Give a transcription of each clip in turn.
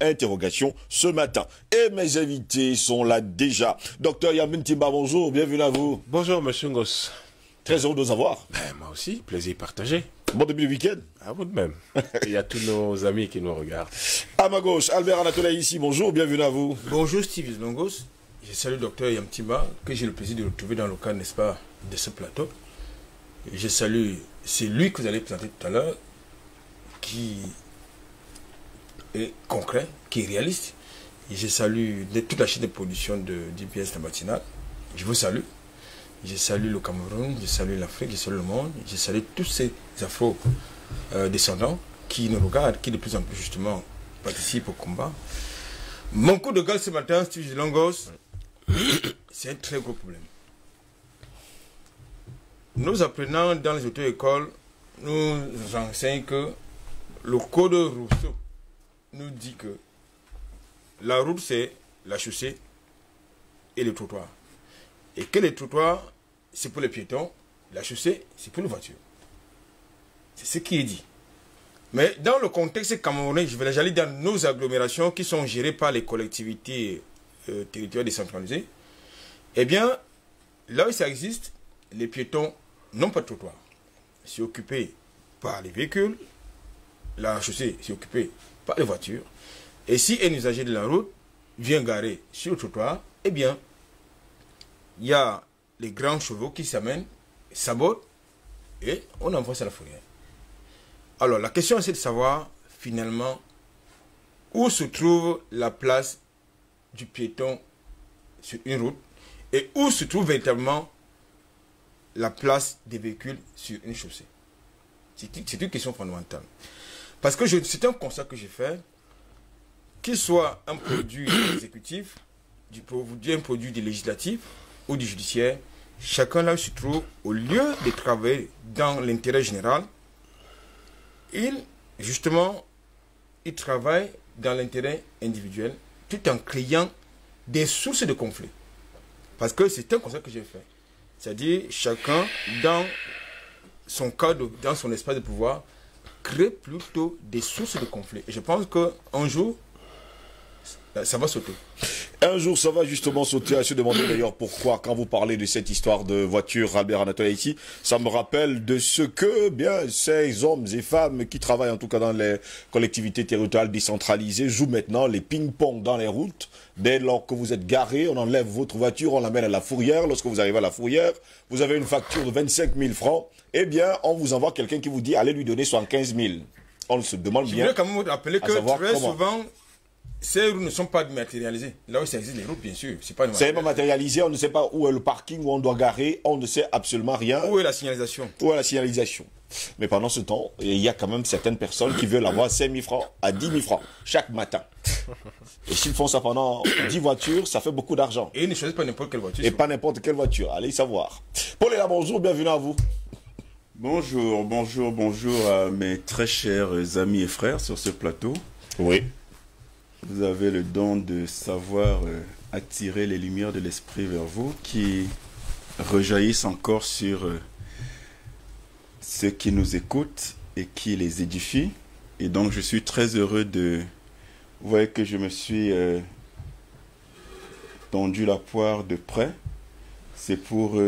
Interrogation ce matin. Et mes invités sont là déjà. Docteur Yamin Timba, bonjour, bienvenue à vous. Bonjour, monsieur Ngos. Très heureux de vous avoir. Moi aussi, plaisir partagé. Bon début de week-end. À vous de même. Il y a tous nos amis qui nous regardent. À ma gauche, Albert Anatoly ici, bonjour, bienvenue à vous. Bonjour Steve Longos. Je salue le docteur Yamtimba, que j'ai le plaisir de retrouver dans le cadre, n'est-ce pas, de ce plateau. Et je salue, c'est lui que vous allez présenter tout à l'heure, qui est concret, qui est réaliste. Et je salue toute la chaîne de production d'IPS La Matinale. Je vous salue. Je salue le Cameroun, je salue l'Afrique, je salue le monde. Je salue tous ces afro-descendants qui nous regardent, qui de plus en plus justement participent au combat. Mon coup de gueule ce matin, Steve Longos, c'est un très gros problème. Nos apprenants dans les auto-écoles nous enseignent que le code Rousseau nous dit que la route c'est la chaussée et le trottoir. Et que les trottoirs c'est pour les piétons, la chaussée c'est pour les voitures. C'est ce qui est dit. Mais dans le contexte camerounais, j'allais dans nos agglomérations qui sont gérées par les collectivités territoriales décentralisées, eh bien, là où ça existe, les piétons n'ont pas de trottoir. C'est occupé par les véhicules, la chaussée c'est occupé par les voitures. Et si un usager de la route vient garer sur le trottoir, eh bien, il y a les grands chevaux qui s'amènent, sabotent, et on envoie ça à la fourrière. Alors, la question c'est de savoir, finalement, où se trouve la place du piéton sur une route et où se trouve véritablement la place des véhicules sur une chaussée. C'est une question fondamentale. Parce que c'est un constat que j'ai fait, qu'il soit un produit exécutif, un produit du législatif ou du judiciaire, chacun là où se trouve, au lieu de travailler dans l'intérêt général, il travaille dans l'intérêt individuel tout en créant des sources de conflit. Parce que c'est un constat que j'ai fait. C'est-à-dire, chacun, dans son cadre, dans son espace de pouvoir, crée plutôt des sources de conflit. Et je pense qu'un jour, ça va sauter. Un jour, ça va justement sauter. À se demander d'ailleurs pourquoi, quand vous parlez de cette histoire de voiture, Albert Anatoly ici, ça me rappelle de ce que, bien, ces hommes et femmes qui travaillent en tout cas dans les collectivités territoriales décentralisées jouent maintenant les ping-pong dans les routes. Dès lors que vous êtes garé, on enlève votre voiture, on l'amène à la fourrière. Lorsque vous arrivez à la fourrière, vous avez une facture de 25 000 francs. Eh bien, on vous envoie quelqu'un qui vous dit, allez lui donner 75 000. On se demande bien. Je voulais quand même vous rappeler que très souvent, ces routes ne sont pas matérialisées. Là où ça existe, les routes, bien sûr, c'est pas matérialisé. On ne sait pas où est le parking, où on doit garer. On ne sait absolument rien. Où est la signalisation? Où est la signalisation? Mais pendant ce temps, il y a quand même certaines personnes qui veulent avoir 5 000 francs à 10 000 francs chaque matin. Et s'ils font ça pendant 10 voitures, ça fait beaucoup d'argent. Et ils ne choisissent pas n'importe quelle voiture. Et pas n'importe quelle voiture. Allez savoir. Paul est là, bonjour, bienvenue à vous. Bonjour, bonjour, bonjour à mes très chers amis et frères sur ce plateau. Oui. Vous avez le don de savoir attirer les lumières de l'esprit vers vous qui rejaillissent encore sur ceux qui nous écoutent et qui les édifient. Et donc je suis très heureux de... Vous voyez que je me suis tendu la poire de près. C'est pour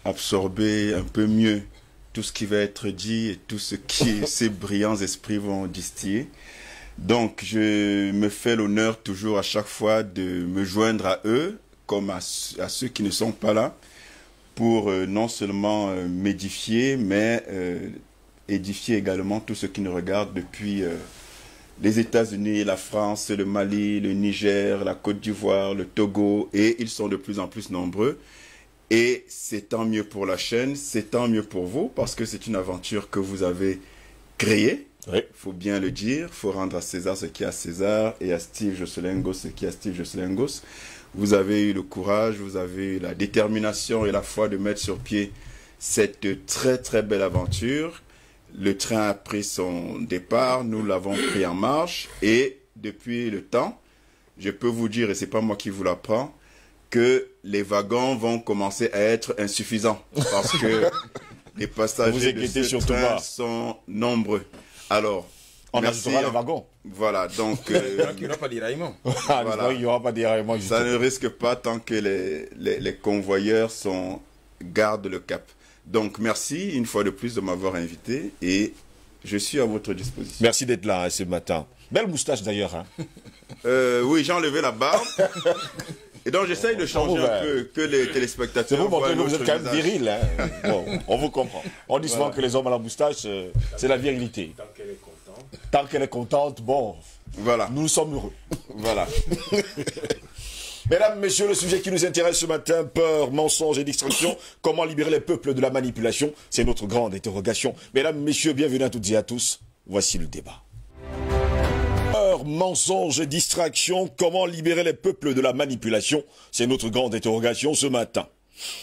absorber un peu mieux tout ce qui va être dit et tout ce que ces brillants esprits vont distiller. Donc, je me fais l'honneur toujours à chaque fois de me joindre à eux, comme à ceux qui ne sont pas là, pour non seulement m'édifier, mais édifier également tous ceux qui nous regardent depuis les États-Unis, la France, le Mali, le Niger, la Côte d'Ivoire, le Togo, et ils sont de plus en plus nombreux. Et c'est tant mieux pour la chaîne, c'est tant mieux pour vous, parce que c'est une aventure que vous avez créée. Il faut bien le dire, il faut rendre à César ce qui est à César et à Steve Joselengos ce qui est à Steve Joselengos. Vous avez eu le courage, vous avez eu la détermination et la foi de mettre sur pied cette très très belle aventure. Le train a pris son départ, nous l'avons pris en marche et depuis le temps, je peux vous dire, et c'est pas moi qui vous l'apprends, que les wagons vont commencer à être insuffisants parce que les passagers de ce train sont nombreux. Alors, On Merci, ajoutera les wagons. Voilà, donc Donc, il n'y aura pas d'iraillement. Ah, Voilà. il n'y aura pas d'iraillement, ça justement. ne risque pas tant que les convoyeurs gardent le cap. Donc merci une fois de plus de m'avoir invité et je suis à votre disposition. Merci d'être là hein, ce matin. Belle moustache d'ailleurs. Hein. Oui, j'ai enlevé la barbe. Et donc j'essaye de changer un peu que les C'est téléspectateurs vous voient montrer que vous êtes notre quand même visage. viril. Hein. Bon, on vous comprend. On dit souvent que les hommes à la moustache, c'est la virilité. Tant qu'elle est contente. Tant qu'elle est contente, bon, Voilà, nous sommes heureux. voilà. Mesdames, messieurs, le sujet qui nous intéresse ce matin, peur, mensonge et distraction, comment libérer les peuples de la manipulation, c'est notre grande interrogation. Mesdames, messieurs, bienvenue à toutes et à tous, voici le débat. Peur, mensonge et distraction, comment libérer les peuples de la manipulation, c'est notre grande interrogation ce matin.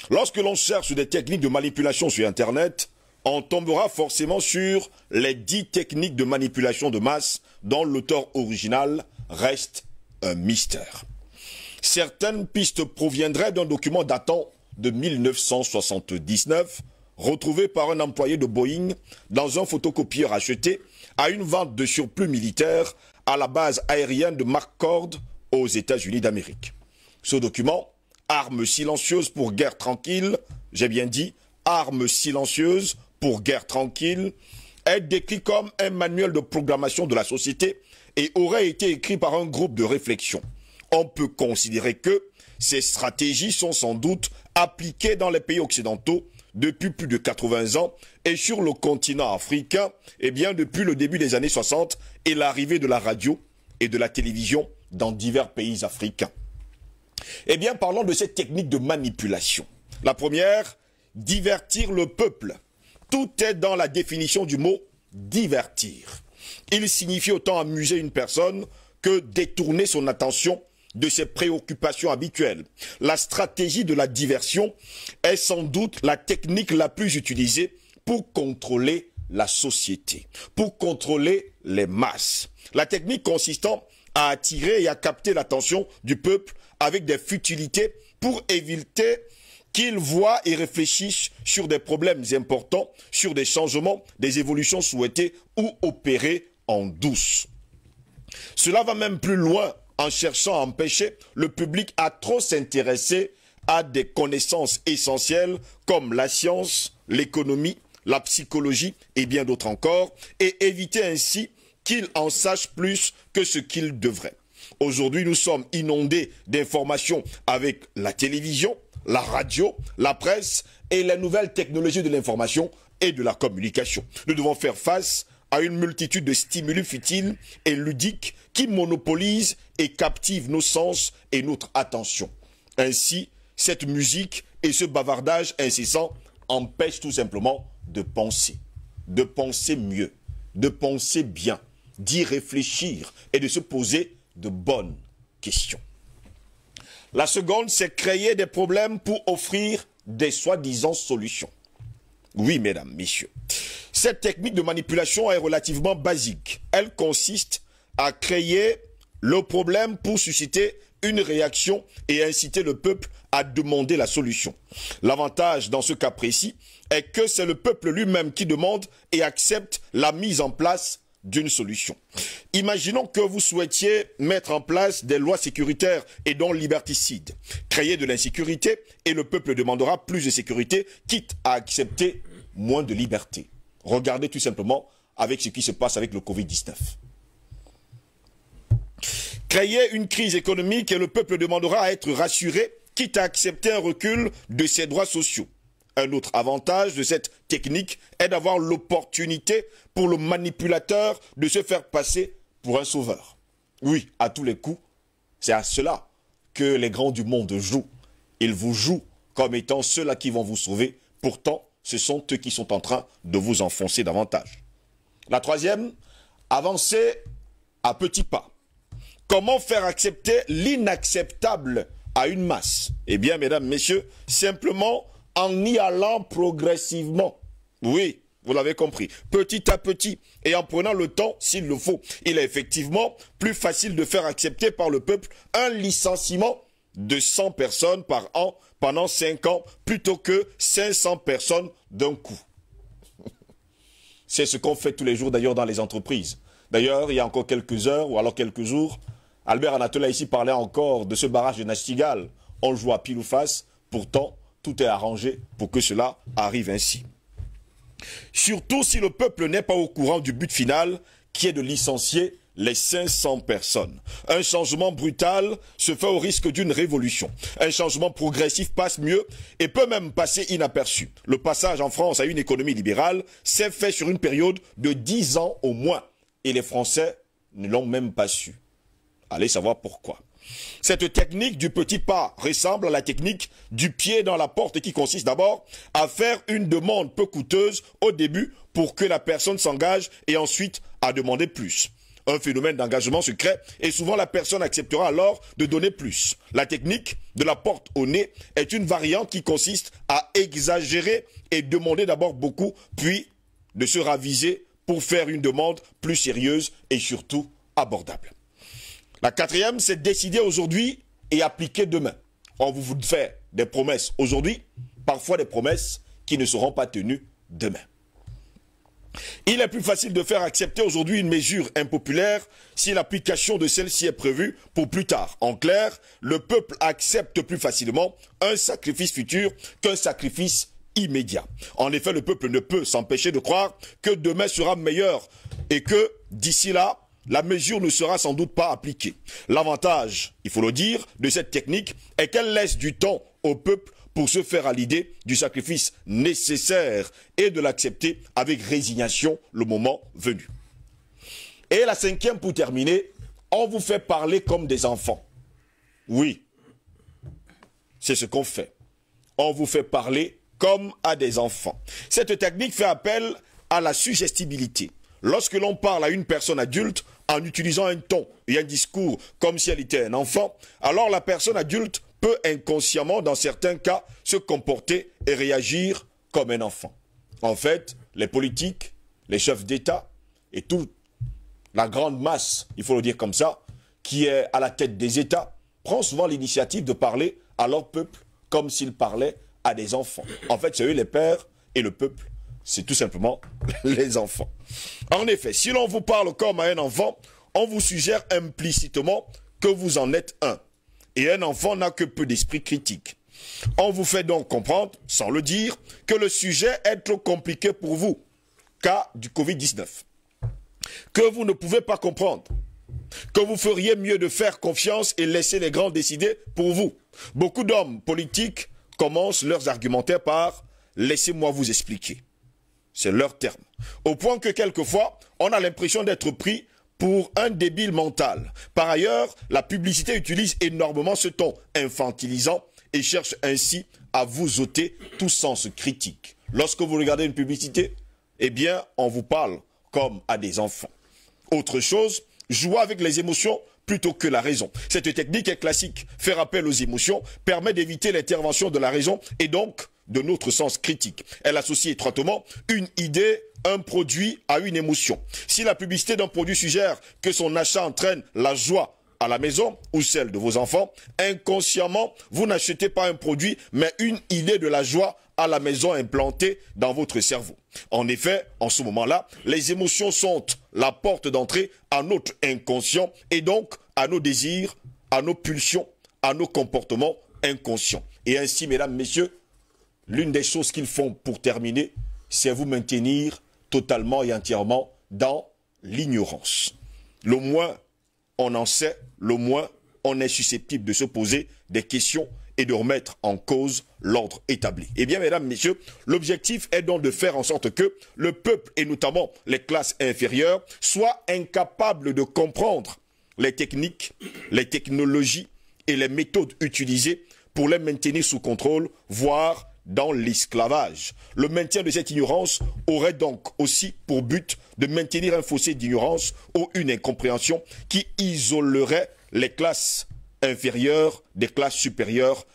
Lorsque l'on cherche des techniques de manipulation sur Internet, on tombera forcément sur les 10 techniques de manipulation de masse dont l'auteur original reste un mystère. Certaines pistes proviendraient d'un document datant de 1979, retrouvé par un employé de Boeing dans un photocopieur acheté à une vente de surplus militaire à la base aérienne de McCord aux États-Unis d'Amérique. Ce document, Armes silencieuses pour guerre tranquille, j'ai bien dit, Armes silencieuses pour guerre tranquille, est décrit comme un manuel de programmation de la société et aurait été écrit par un groupe de réflexion. On peut considérer que ces stratégies sont sans doute appliquées dans les pays occidentaux depuis plus de 80 ans et sur le continent africain, eh bien depuis le début des années 60 et l'arrivée de la radio et de la télévision dans divers pays africains. Eh bien, parlons de cette technique de manipulation. La première, divertir le peuple. Tout est dans la définition du mot divertir. Il signifie autant amuser une personne que détourner son attention de ses préoccupations habituelles. La stratégie de la diversion est sans doute la technique la plus utilisée pour contrôler la société, pour contrôler les masses. La technique consistant à attirer et à capter l'attention du peuple avec des futilités pour éviter qu'il voit et réfléchisse sur des problèmes importants, sur des changements, des évolutions souhaitées ou opérées en douce. Cela va même plus loin en cherchant à empêcher le public à trop s'intéresser à des connaissances essentielles comme la science, l'économie, la psychologie et bien d'autres encore, et éviter ainsi qu'il en sache plus que ce qu'il devrait. Aujourd'hui, nous sommes inondés d'informations avec la télévision, la radio, la presse et les nouvelles technologies de l'information et de la communication. Nous devons faire face à une multitude de stimuli futiles et ludiques qui monopolisent et captivent nos sens et notre attention. Ainsi, cette musique et ce bavardage incessant empêchent tout simplement de penser mieux, de penser bien, d'y réfléchir et de se poser de bonnes questions. La seconde, c'est créer des problèmes pour offrir des soi-disant solutions. Oui, mesdames, messieurs. Cette technique de manipulation est relativement basique. Elle consiste à créer le problème pour susciter une réaction et inciter le peuple à demander la solution. L'avantage dans ce cas précis est que c'est le peuple lui-même qui demande et accepte la mise en place d'une solution. Imaginons que vous souhaitiez mettre en place des lois sécuritaires et donc liberticides, créer de l'insécurité et le peuple demandera plus de sécurité, quitte à accepter moins de liberté. Regardez tout simplement avec ce qui se passe avec le Covid-19. Créer une crise économique et le peuple demandera à être rassuré, quitte à accepter un recul de ses droits sociaux. Un autre avantage de cette technique est d'avoir l'opportunité pour le manipulateur de se faire passer pour un sauveur. Oui, à tous les coups, c'est à cela que les grands du monde jouent. Ils vous jouent comme étant ceux-là qui vont vous sauver. Pourtant, ce sont eux qui sont en train de vous enfoncer davantage. La troisième, avancer à petits pas. Comment faire accepter l'inacceptable à une masse? Eh bien, mesdames, messieurs, simplement en y allant progressivement. Oui, vous l'avez compris, petit à petit et en prenant le temps s'il le faut. Il est effectivement plus facile de faire accepter par le peuple un licenciement de 100 personnes par an pendant 5 ans plutôt que 500 personnes d'un coup. C'est ce qu'on fait tous les jours d'ailleurs dans les entreprises. D'ailleurs, il y a encore quelques heures, ou alors quelques jours, Albert Anatola ici parlait encore de ce barrage de Nastigal. On joue à pile ou face, pourtant, tout est arrangé pour que cela arrive ainsi. Surtout si le peuple n'est pas au courant du but final, qui est de licencier les 500 personnes. Un changement brutal se fait au risque d'une révolution. Un changement progressif passe mieux et peut même passer inaperçu. Le passage en France à une économie libérale s'est fait sur une période de 10 ans au moins. Et les Français ne l'ont même pas su. Allez savoir pourquoi. Cette technique du petit pas ressemble à la technique du pied dans la porte qui consiste d'abord à faire une demande peu coûteuse au début pour que la personne s'engage et ensuite à demander plus. Un phénomène d'engagement se crée et souvent la personne acceptera alors de donner plus. La technique de la porte au nez est une variante qui consiste à exagérer et demander d'abord beaucoup, puis de se raviser pour faire une demande plus sérieuse et surtout abordable. La quatrième, c'est décider aujourd'hui et appliquer demain. On vous fait des promesses aujourd'hui, parfois des promesses qui ne seront pas tenues demain. Il est plus facile de faire accepter aujourd'hui une mesure impopulaire si l'application de celle-ci est prévue pour plus tard. En clair, le peuple accepte plus facilement un sacrifice futur qu'un sacrifice immédiat. En effet, le peuple ne peut s'empêcher de croire que demain sera meilleur et que d'ici là, la mesure ne sera sans doute pas appliquée. L'avantage, il faut le dire, de cette technique est qu'elle laisse du temps au peuple pour se faire à l'idée du sacrifice nécessaire et de l'accepter avec résignation le moment venu. Et la cinquième pour terminer, on vous fait parler comme des enfants. Oui, c'est ce qu'on fait. On vous fait parler comme à des enfants. Cette technique fait appel à la suggestibilité. Lorsque l'on parle à une personne adulte en utilisant un ton et un discours comme si elle était un enfant, alors la personne adulte peut inconsciemment, dans certains cas, se comporter et réagir comme un enfant. En fait, les politiques, les chefs d'État et toute la grande masse, il faut le dire comme ça, qui est à la tête des États, prend souvent l'initiative de parler à leur peuple comme s'ils parlaient à des enfants. En fait, c'est eux les pères et le peuple, c'est tout simplement les enfants. En effet, si l'on vous parle comme à un enfant, on vous suggère implicitement que vous en êtes un. Et un enfant n'a que peu d'esprit critique. On vous fait donc comprendre, sans le dire, que le sujet est trop compliqué pour vous, cas du Covid-19. Que vous ne pouvez pas comprendre. Que vous feriez mieux de faire confiance et laisser les grands décider pour vous. Beaucoup d'hommes politiques commencent leurs argumentaires par « laissez-moi vous expliquer ». C'est leur terme. Au point que quelquefois, on a l'impression d'être pris pour un débile mental. Par ailleurs, la publicité utilise énormément ce ton infantilisant et cherche ainsi à vous ôter tout sens critique. Lorsque vous regardez une publicité, eh bien, on vous parle comme à des enfants. Autre chose, jouer avec les émotions plutôt que la raison. Cette technique est classique. Faire appel aux émotions permet d'éviter l'intervention de la raison et donc de notre sens critique. Elle associe étroitement une idée, un produit à une émotion. Si la publicité d'un produit suggère que son achat entraîne la joie à la maison ou celle de vos enfants, inconsciemment, vous n'achetez pas un produit, mais une idée de la joie à la maison implantée dans votre cerveau. En effet, en ce moment-là, les émotions sont la porte d'entrée à notre inconscient et donc à nos désirs, à nos pulsions, à nos comportements inconscients. Et ainsi, mesdames, messieurs, l'une des choses qu'ils font pour terminer, c'est vous maintenir totalement et entièrement dans l'ignorance. Le moins on en sait, le moins on est susceptible de se poser des questions et de remettre en cause l'ordre établi. Eh bien, mesdames, messieurs, l'objectif est donc de faire en sorte que le peuple, et notamment les classes inférieures, soient incapables de comprendre les techniques, les technologies et les méthodes utilisées pour les maintenir sous contrôle, voire dans l'esclavage. Le maintien de cette ignorance aurait donc aussi pour but de maintenir un fossé d'ignorance ou une incompréhension qui isolerait les classes inférieures des classes supérieures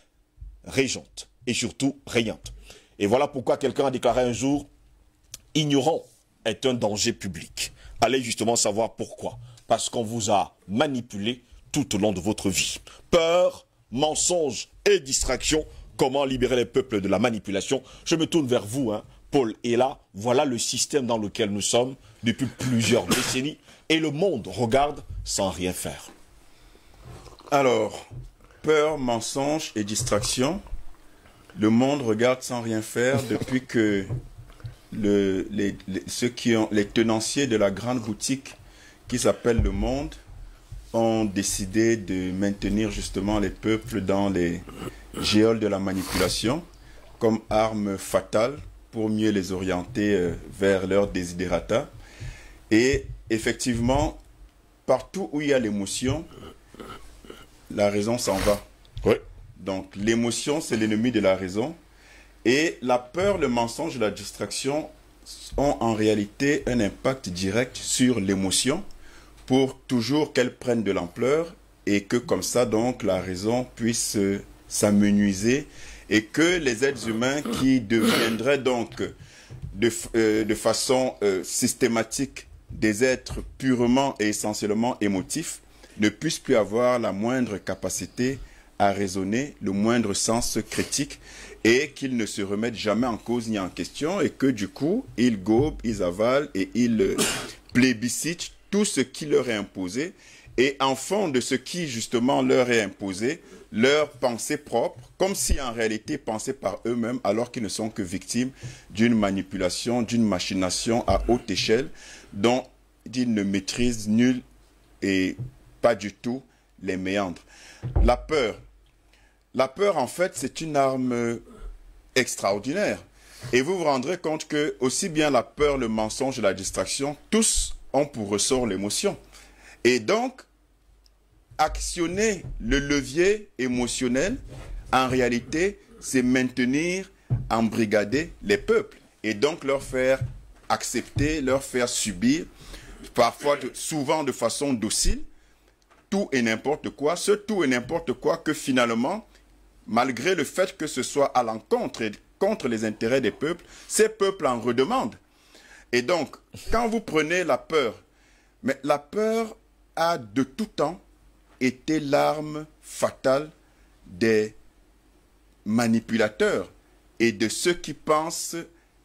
régentes et surtout régnantes. Et voilà pourquoi quelqu'un a déclaré un jour « Ignorant est un danger public ». Allez justement savoir pourquoi. Parce qu'on vous a manipulé tout au long de votre vie. Peur, mensonge et distraction. Comment libérer les peuples de la manipulation? Je me tourne vers vous, Paul est là. Voilà le système dans lequel nous sommes depuis plusieurs décennies. Et le monde regarde sans rien faire. Alors, peur, mensonge et distraction. Le monde regarde sans rien faire depuis que les tenanciers de la grande boutique qui s'appelle Le Monde ont décidé de maintenir justement les peuples dans les géoles de la manipulation comme arme fatale pour mieux les orienter vers leurs desiderata. Et effectivement, partout où il y a l'émotion, la raison s'en va. Oui. Donc l'émotion, c'est l'ennemi de la raison. Et la peur, le mensonge et la distraction ont en réalité un impact direct sur l'émotion pour toujours qu'elle prenne de l'ampleur et que comme ça, donc, la raison puisse s'amenuiser et que les êtres humains qui deviendraient donc de façon systématique des êtres purement et essentiellement émotifs ne puissent plus avoir la moindre capacité à raisonner, le moindre sens critique et qu'ils ne se remettent jamais en cause ni en question et que du coup, ils gobent, ils avalent et ils plébiscitent tout ce qui leur est imposé et en fond de ce qui justement leur est imposé, leur pensée propre, comme si en réalité pensaient par eux-mêmes alors qu'ils ne sont que victimes d'une manipulation, d'une machination à haute échelle dont ils ne maîtrisent nul et pas du tout les méandres. La peur. La peur, en fait, c'est une arme extraordinaire. Et vous vous rendrez compte que aussi bien la peur, le mensonge et la distraction, tous ont pour ressort l'émotion. Et donc, actionner le levier émotionnel, en réalité, c'est maintenir, embrigader les peuples. Et donc leur faire accepter, leur faire subir, parfois, souvent de façon docile, tout et n'importe quoi, ce tout et n'importe quoi que finalement, malgré le fait que ce soit à l'encontre et contre les intérêts des peuples, ces peuples en redemandent. Et donc, quand vous prenez la peur, mais la peur a de tout temps été l'arme fatale des manipulateurs et de ceux qui pensent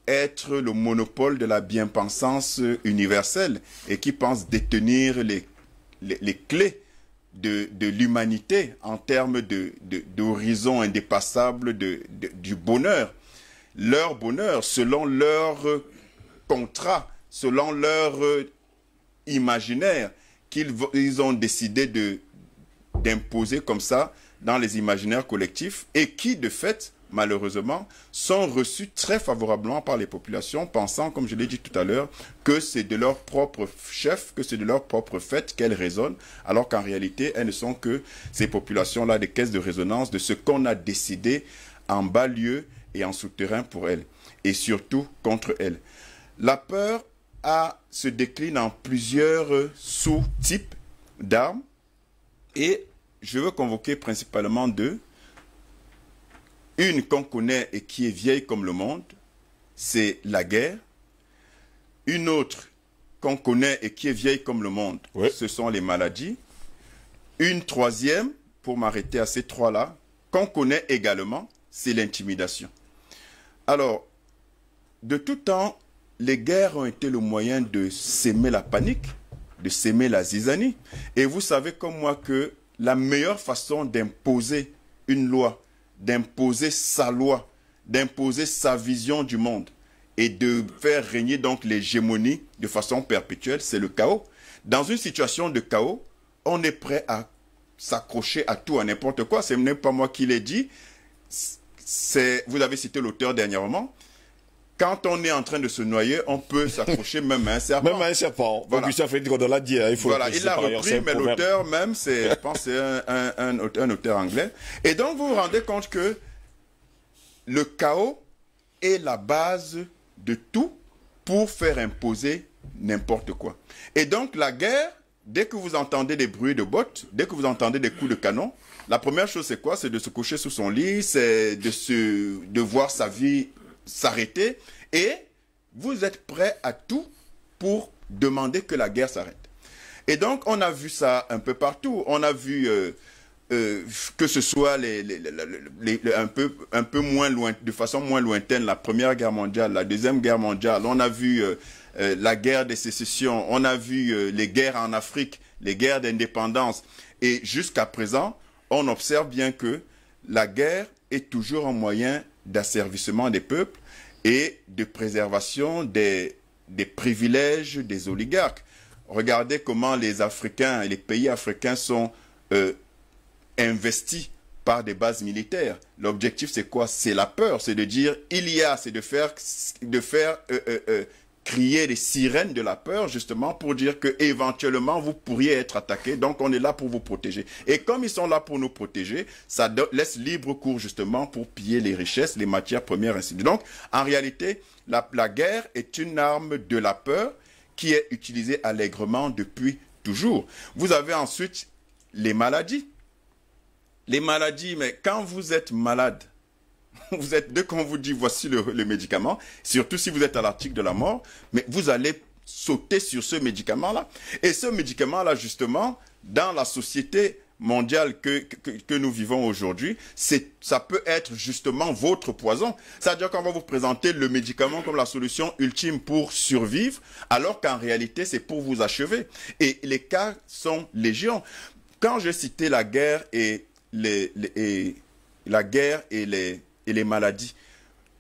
être le monopole de la bien-pensance universelle et qui pensent détenir les clés de l'humanité en termes d'horizon indépassable du bonheur. Leur bonheur, selon leur contrat, selon leur imaginaire, qu'ils ont décidé d'imposer comme ça dans les imaginaires collectifs et qui, de fait, malheureusement, sont reçus très favorablement par les populations, pensant, comme je l'ai dit tout à l'heure, que c'est de leur propre chef, que c'est de leur propre fait qu'elles résonnent, alors qu'en réalité, elles ne sont que ces populations-là des caisses de résonance de ce qu'on a décidé en bas lieu et en souterrain pour elles, et surtout contre elles. La peur se décline en plusieurs sous-types d'armes, et je veux convoquer principalement deux. Une qu'on connaît et qui est vieille comme le monde, c'est la guerre. Une autre qu'on connaît et qui est vieille comme le monde, oui, ce sont les maladies. Une troisième, pour m'arrêter à ces trois-là, qu'on connaît également, c'est l'intimidation. Alors, de tout temps, les guerres ont été le moyen de s'aimer la panique, de s'aimer la zizanie. Et vous savez comme moi que la meilleure façon d'imposer une loi, d'imposer sa loi, d'imposer sa vision du monde et de faire régner donc l'hégémonie de façon perpétuelle, c'est le chaos. Dans une situation de chaos, on est prêt à s'accrocher à tout, à n'importe quoi. Ce n'est pas moi qui l'ai dit. Vous avez cité l'auteur dernièrement. Quand on est en train de se noyer, on peut s'accrocher même à un serpent. Même à un serpent. Voilà. Gustave Frédéric Godin l'a dit. Il faut voilà, il l'a repris, mais l'auteur même, je pense que c'est un auteur anglais. Et donc, vous vous rendez compte que le chaos est la base de tout pour faire imposer n'importe quoi. Et donc, la guerre, dès que vous entendez des bruits de bottes, dès que vous entendez des coups de canon, la première chose, c'est quoi? C'est de se coucher sous son lit, c'est de voir sa vie s'arrêter, et vous êtes prêt à tout pour demander que la guerre s'arrête. Et donc, on a vu ça un peu partout. On a vu que ce soit un peu moins loin, de façon moins lointaine, la Première Guerre mondiale, la Deuxième Guerre mondiale, on a vu la guerre des sécessions, on a vu les guerres en Afrique, les guerres d'indépendance. Et jusqu'à présent, on observe bien que la guerre est toujours un moyen d'asservissement des peuples et de préservation des privilèges des oligarques. Regardez comment les Africains et les pays africains sont investis par des bases militaires. L'objectif, c'est quoi? C'est la peur, c'est de dire, c'est de faire crier les sirènes de la peur, justement, pour dire que éventuellement vous pourriez être attaqué. Donc, on est là pour vous protéger. Et comme ils sont là pour nous protéger, ça laisse libre cours, justement, pour piller les richesses, les matières premières, ainsi de suite. Donc, en réalité, la guerre est une arme de la peur qui est utilisée allègrement depuis toujours. Vous avez ensuite les maladies. Les maladies, mais quand vous êtes malade, dès qu'on vous dit voici le médicament, surtout si vous êtes à l'article de la mort, mais vous allez sauter sur ce médicament-là. Et ce médicament-là, justement, dans la société mondiale que nous vivons aujourd'hui, ça peut être justement votre poison. C'est-à-dire qu'on va vous présenter le médicament comme la solution ultime pour survivre, alors qu'en réalité, c'est pour vous achever. Et les cas sont légion. Quand j'ai cité la guerre et les maladies,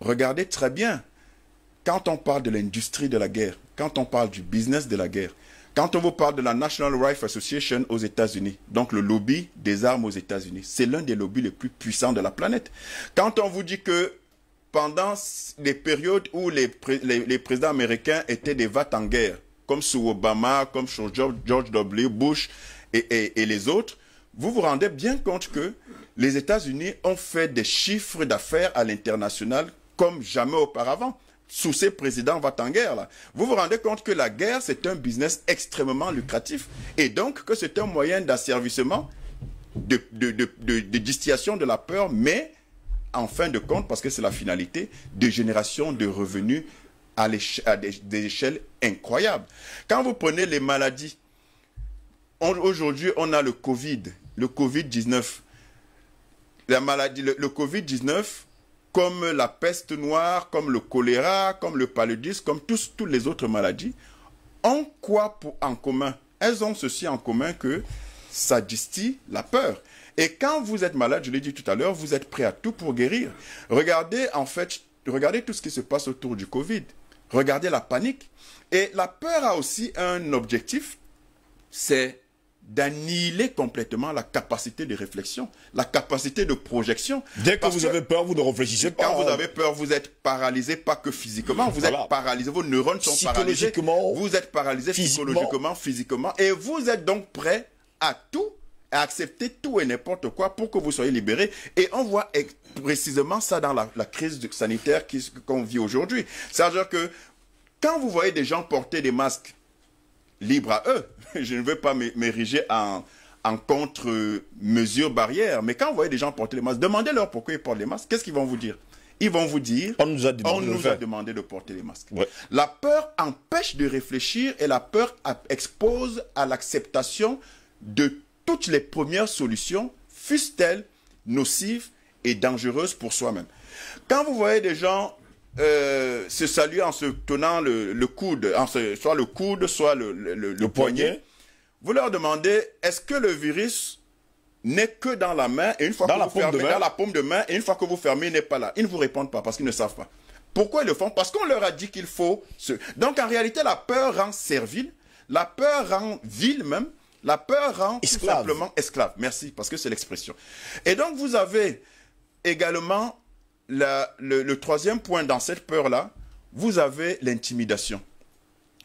regardez très bien, quand on parle de l'industrie de la guerre, quand on parle du business de la guerre, quand on vous parle de la National Rifle Association aux États-Unis, donc le lobby des armes aux États-Unis, c'est l'un des lobbies les plus puissants de la planète. Quand on vous dit que pendant les périodes où les présidents américains étaient des vats en guerre, comme sous Obama, comme sous George W. Bush et les autres, vous vous rendez bien compte que les États-Unis ont fait des chiffres d'affaires à l'international comme jamais auparavant. Sous ces présidents vats en guerre là. Vous vous rendez compte que la guerre, c'est un business extrêmement lucratif. Et donc que c'est un moyen d'asservissement, de distillation de la peur, mais en fin de compte, parce que c'est la finalité, de génération de revenus à des échelles incroyables. Quand vous prenez les maladies, aujourd'hui on a le Covid-19. La maladie, le Covid-19, comme la peste noire, comme le choléra, comme le paludisme, comme toutes les autres maladies, ont quoi en commun? Elles ont ceci en commun que ça distille la peur. Et quand vous êtes malade, je l'ai dit tout à l'heure, vous êtes prêt à tout pour guérir. Regardez tout ce qui se passe autour du Covid. Regardez la panique. Et la peur a aussi un objectif, c'est d'annihiler complètement la capacité de réflexion, la capacité de projection. Dès que vous avez peur, vous ne réfléchissez pas. Quand vous avez peur, vous êtes paralysé, pas que physiquement, vous êtes paralysé, vos neurones sont paralysés, vous êtes paralysé psychologiquement, physiquement, et vous êtes donc prêt à tout, à accepter tout et n'importe quoi pour que vous soyez libéré. Et on voit précisément ça dans la crise sanitaire qu'on vit aujourd'hui. C'est-à-dire que quand vous voyez des gens porter des masques, libre à eux. Je ne veux pas m'ériger en contre-mesure barrière. Mais quand vous voyez des gens porter les masques, demandez-leur pourquoi ils portent les masques. Qu'est-ce qu'ils vont vous dire? Ils vont vous dire, on nous a demandé de porter les masques. Ouais. La peur empêche de réfléchir et la peur expose à l'acceptation de toutes les premières solutions, fussent-elles nocives et dangereuses pour soi-même. Quand vous voyez des gens se saluer en se tenant le coude, soit le coude, soit le poignet. Vous leur demandez, est-ce que le virus n'est que dans la main, et une fois que vous fermez, dans la paume de main, et une fois que vous fermez, il n'est pas là. Ils ne vous répondent pas parce qu'ils ne savent pas. Pourquoi ils le font? Parce qu'on leur a dit qu'il faut Donc en réalité, la peur rend servile, la peur rend vil même, la peur rend tout simplement esclave. Merci, parce que c'est l'expression. Et donc vous avez également le troisième point dans cette peur-là, vous avez l'intimidation.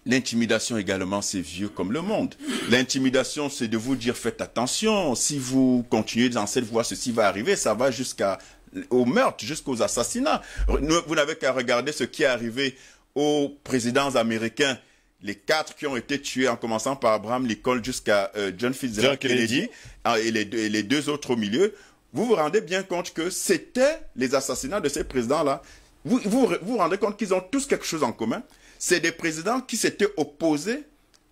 L'intimidation également, c'est vieux comme le monde. L'intimidation, c'est de vous dire, faites attention, si vous continuez dans cette voie, ceci va arriver, ça va jusqu'au meurtre, jusqu'aux assassinats. Vous n'avez qu'à regarder ce qui est arrivé aux présidents américains, les 4 qui ont été tués, en commençant par Abraham Lincoln jusqu'à John Fitzgerald Kennedy, et les 2 autres au milieu. Vous vous rendez bien compte que c'était les assassinats de ces présidents-là. Vous rendez compte qu'ils ont tous quelque chose en commun. C'est des présidents qui s'étaient opposés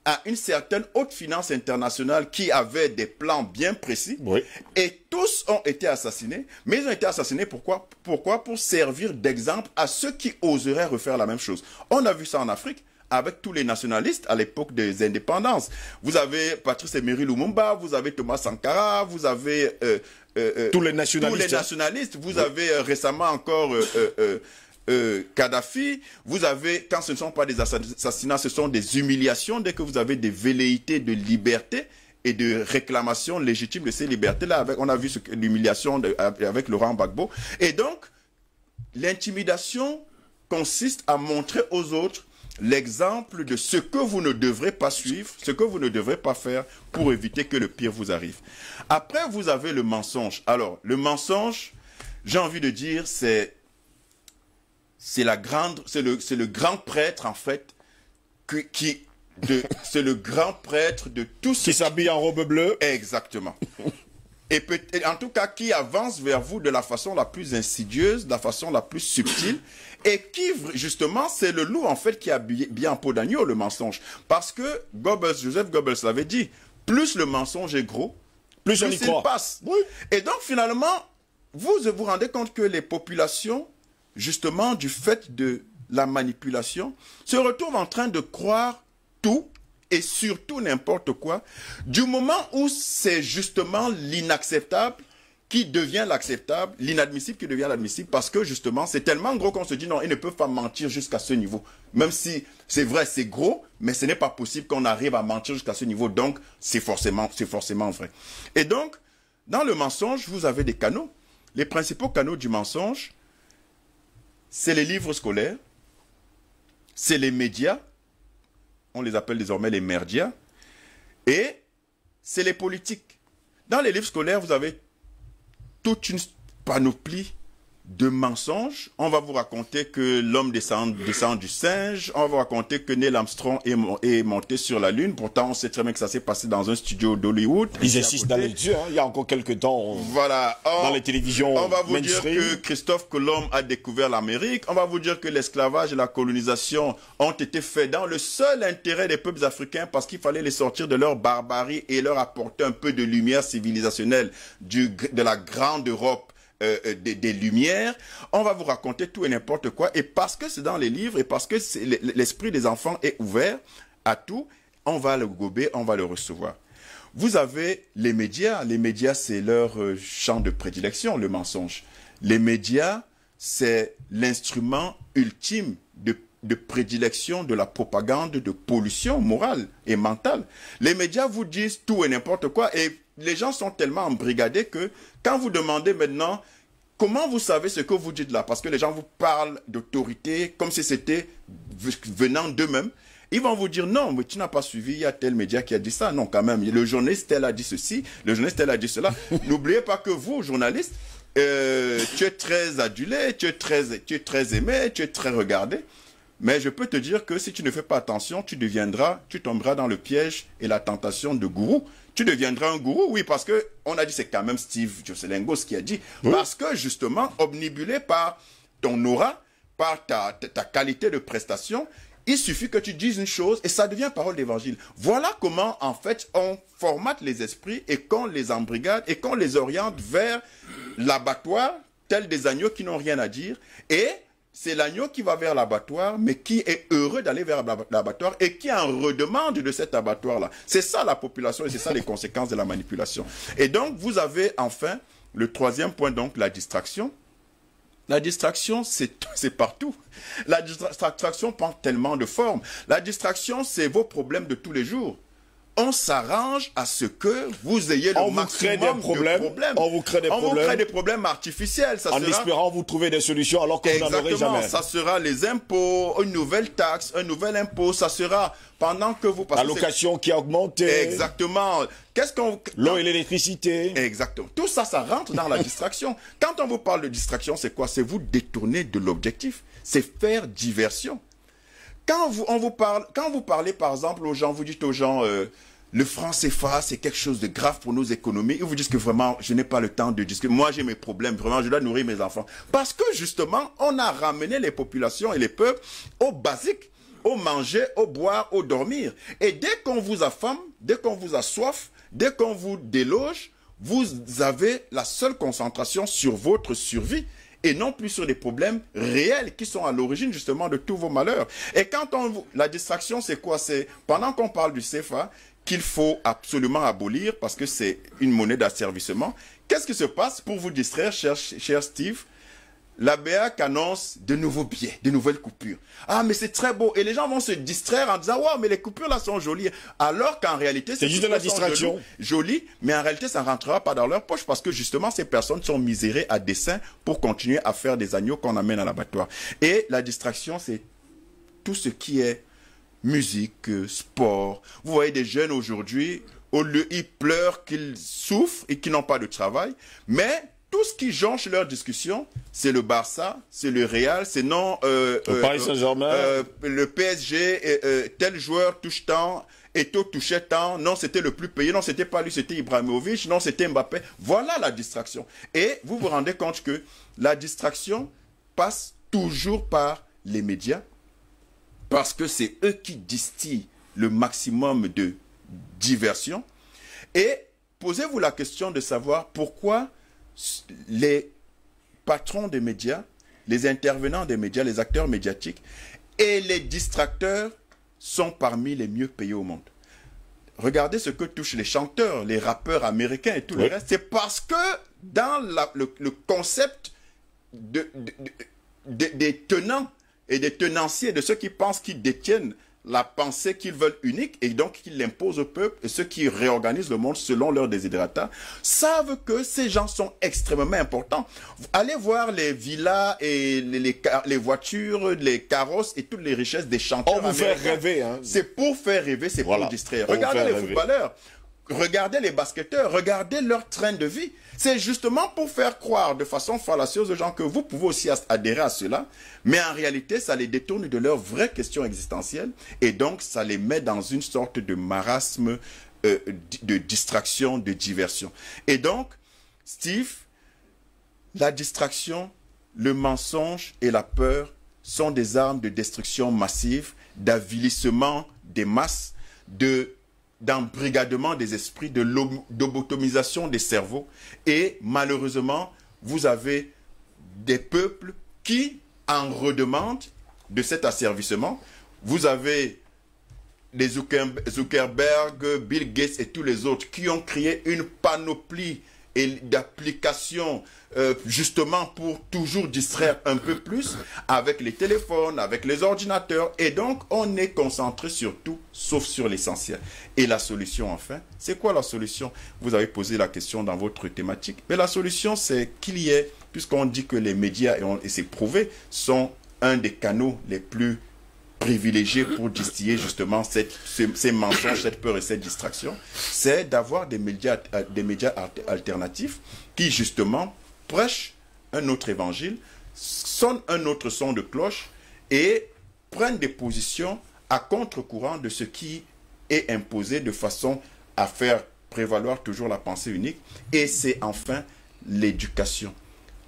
à une certaine haute finance internationale qui avait des plans bien précis. Oui. Et tous ont été assassinés. Mais ils ont été assassinés pourquoi? Pourquoi? Pour servir d'exemple à ceux qui oseraient refaire la même chose. On a vu ça en Afrique avec tous les nationalistes à l'époque des indépendances. Vous avez Patrice Emery Lumumba, vous avez Thomas Sankara, vous avez tous les nationalistes. Vous avez récemment encore Kadhafi. Vous avez, quand ce ne sont pas des assassinats, ce sont des humiliations. Dès que vous avez des velléités de liberté et de réclamation légitime de ces libertés-là, on a vu l'humiliation avec Laurent Gbagbo. Et donc, l'intimidation consiste à montrer aux autres l'exemple de ce que vous ne devrez pas suivre, ce que vous ne devrez pas faire pour éviter que le pire vous arrive. Après, vous avez le mensonge. Alors, le mensonge, j'ai envie de dire, c'est le grand prêtre, en fait, c'est le grand prêtre de tout ce qui s'habille en robe bleue. Exactement. Et en tout cas, qui avance vers vous de la façon la plus insidieuse, de la façon la plus subtile, et qui, justement, c'est le loup, en fait, qui a bien en peau d'agneau, le mensonge. Parce que Joseph Goebbels l'avait dit, plus le mensonge est gros, plus il passe. Oui. Et donc, finalement, vous vous rendez compte que les populations, justement, du fait de la manipulation, se retrouvent en train de croire tout, et surtout n'importe quoi, du moment où c'est justement l'inacceptable qui devient l'acceptable, l'inadmissible qui devient l'admissible, parce que justement, c'est tellement gros qu'on se dit non, ils ne peuvent pas mentir jusqu'à ce niveau. Même si, c'est vrai, c'est gros, mais ce n'est pas possible qu'on arrive à mentir jusqu'à ce niveau, donc c'est forcément vrai. Et donc, dans le mensonge, vous avez des canaux. Les principaux canaux du mensonge, c'est les livres scolaires, c'est les médias, on les appelle désormais les merdias, et c'est les politiques. Dans les livres scolaires, vous avez toute une panoplie de mensonges. On va vous raconter que l'homme descend du singe, on va vous raconter que Neil Armstrong est monté sur la Lune, pourtant on sait très bien que ça s'est passé dans un studio d'Hollywood. Ils insistent dans les dieux, il y a encore quelques temps, voilà. Dans les télévisions on va vous mainstream. dire que Christophe Colomb a découvert l'Amérique, on va vous dire que l'esclavage et la colonisation ont été faits dans le seul intérêt des peuples africains parce qu'il fallait les sortir de leur barbarie et leur apporter un peu de lumière civilisationnelle de la grande Europe. Des Lumières, on va vous raconter tout et n'importe quoi, et parce que c'est dans les livres, et parce que l'esprit des enfants est ouvert à tout, on va le gober, on va le recevoir. Vous avez les médias c'est leur champ de prédilection, le mensonge. Les médias, c'est l'instrument ultime de prédilection de la propagande de pollution morale et mentale. Les médias vous disent tout et n'importe quoi, et les gens sont tellement embrigadés que quand vous demandez maintenant comment vous savez ce que vous dites là, parce que les gens vous parlent d'autorité comme si c'était venant d'eux-mêmes, ils vont vous dire non, mais tu n'as pas suivi, il y a tel média qui a dit ça. Non, quand même, le journaliste tel a dit ceci, le journaliste tel a dit cela. N'oubliez pas que vous, journaliste, tu es très adulé, tu es très aimé, tu es très regardé. Mais je peux te dire que si tu ne fais pas attention, tu tomberas dans le piège et la tentation de gourou. Tu deviendras un gourou, oui, parce que on a dit, c'est quand même Steve Joselengos qui a dit, oui. Parce que justement, omnibulé par ton aura, par ta qualité de prestation, il suffit que tu dises une chose et ça devient parole d'évangile. Voilà comment, en fait, on formate les esprits et qu'on les embrigade et qu'on les oriente vers l'abattoir, tels des agneaux qui n'ont rien à dire, et c'est l'agneau qui va vers l'abattoir, mais qui est heureux d'aller vers l'abattoir et qui en redemande de cet abattoir-là. C'est ça la population et c'est ça les conséquences de la manipulation. Et donc, vous avez enfin le troisième point, donc la distraction. La distraction, c'est partout. La distraction prend tellement de formes. La distraction, c'est vos problèmes de tous les jours. On s'arrange à ce que vous ayez le maximum de problèmes. On vous crée des problèmes. On vous crée des problèmes artificiels. Espérant vous trouver des solutions alors que vous n'en aurez jamais. Ça sera les impôts, une nouvelle taxe, un nouvel impôt. Ça sera pendant que vous passez... La location qui a augmenté. Exactement. L'eau et l'électricité. Exactement. Tout ça, ça rentre dans la distraction. Quand on vous parle de distraction, c'est quoi? C'est vous détourner de l'objectif. C'est faire diversion. Quand vous parlez par exemple aux gens, vous dites aux gens, le franc CFA, c'est quelque chose de grave pour nos économies. Ils vous disent que vraiment, je n'ai pas le temps de discuter. Moi, j'ai mes problèmes. Vraiment, je dois nourrir mes enfants. Parce que justement, on a ramené les populations et les peuples au basique. au manger, au boire, au dormir. Et dès qu'on vous affame, dès qu'on vous a soif, dès qu'on vous déloge, vous avez la seule concentration sur votre survie et non plus sur des problèmes réels qui sont à l'origine justement de tous vos malheurs. Et quand la distraction, c'est quoi? C'est pendant qu'on parle du CFA, qu'il faut absolument abolir parce que c'est une monnaie d'asservissement. Qu'est-ce qui se passe pour vous distraire, cher Steve? La BEAC annonce de nouveaux billets, de nouvelles coupures. Ah, mais c'est très beau. Et les gens vont se distraire en disant, wow, mais les coupures là sont jolies. Alors qu'en réalité, c'est juste de la distraction. Jolies, mais en réalité, ça ne rentrera pas dans leur poche parce que justement, ces personnes sont misérées à dessein pour continuer à faire des agneaux qu'on amène à l'abattoir. Et la distraction, c'est tout ce qui est musique, sport. Vous voyez des jeunes aujourd'hui, au lieu, ils pleurent qu'ils souffrent et qu'ils n'ont pas de travail, mais tout ce qui jonche leur discussion, c'est le Barça, c'est le Real, c'est non... le Paris Saint-Germain. Le PSG, tel joueur touche tant, Eto'o touchait tant, non, c'était le plus payé, non, c'était pas lui, c'était Ibrahimovic, non, c'était Mbappé. Voilà la distraction. Et vous vous rendez compte que la distraction passe toujours par les médias, parce que c'est eux qui distillent le maximum de diversion. Et posez-vous la question de savoir pourquoi les patrons des médias, les intervenants des médias, les acteurs médiatiques et les distracteurs sont parmi les mieux payés au monde. Regardez ce que touchent les chanteurs, les rappeurs américains et tout le reste. C'est parce que dans le concept des tenants et des tenanciers, de ceux qui pensent qu'ils détiennent la pensée qu'ils veulent unique et donc qu'ils l'imposent au peuple, et ceux qui réorganisent le monde selon leurs desiderata, savent que ces gens sont extrêmement importants. Allez voir les villas et les voitures, les carrosses et toutes les richesses des chanteurs américains. On vous fait rêver. Hein. C'est pour faire rêver, c'est pour distraire. Regardez les footballeurs. Regardez les basketteurs, regardez leur train de vie. C'est justement pour faire croire de façon fallacieuse aux gens que vous pouvez aussi adhérer à cela, mais en réalité, ça les détourne de leurs vraies questions existentielles et donc ça les met dans une sorte de marasme de distraction, de diversion. Et donc, Steve, la distraction, le mensonge et la peur sont des armes de destruction massive, d'avilissement des masses, d'embrigadement des esprits, de lobotomisation des cerveaux. Et malheureusement, vous avez des peuples qui en redemandent de cet asservissement. Vous avez les Zuckerberg, Bill Gates et tous les autres qui ont créé une panoplie d'applications justement pour toujours distraire un peu plus avec les téléphones, avec les ordinateurs. Et donc, on est concentré sur tout, sauf sur l'essentiel. Et la solution, enfin, c'est quoi la solution? Vous avez posé la question dans votre thématique. Mais la solution, c'est qu'il y ait, puisqu'on dit que les médias, et c'est prouvé, sont un des canaux les plus privilégiés pour distiller justement ces mensonges, cette peur et cette distraction, c'est d'avoir des médias alternatifs qui justement prêchent un autre évangile, sonnent un autre son de cloche et prennent des positions à contre-courant de ce qui est imposé de façon à faire prévaloir toujours la pensée unique. Et c'est enfin l'éducation.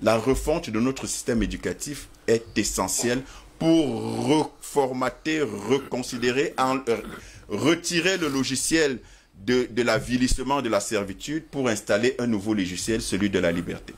La refonte de notre système éducatif est essentielle pour reformater, reconsidérer, retirer le logiciel de l'avilissement, de la servitude, pour installer un nouveau logiciel, celui de la liberté.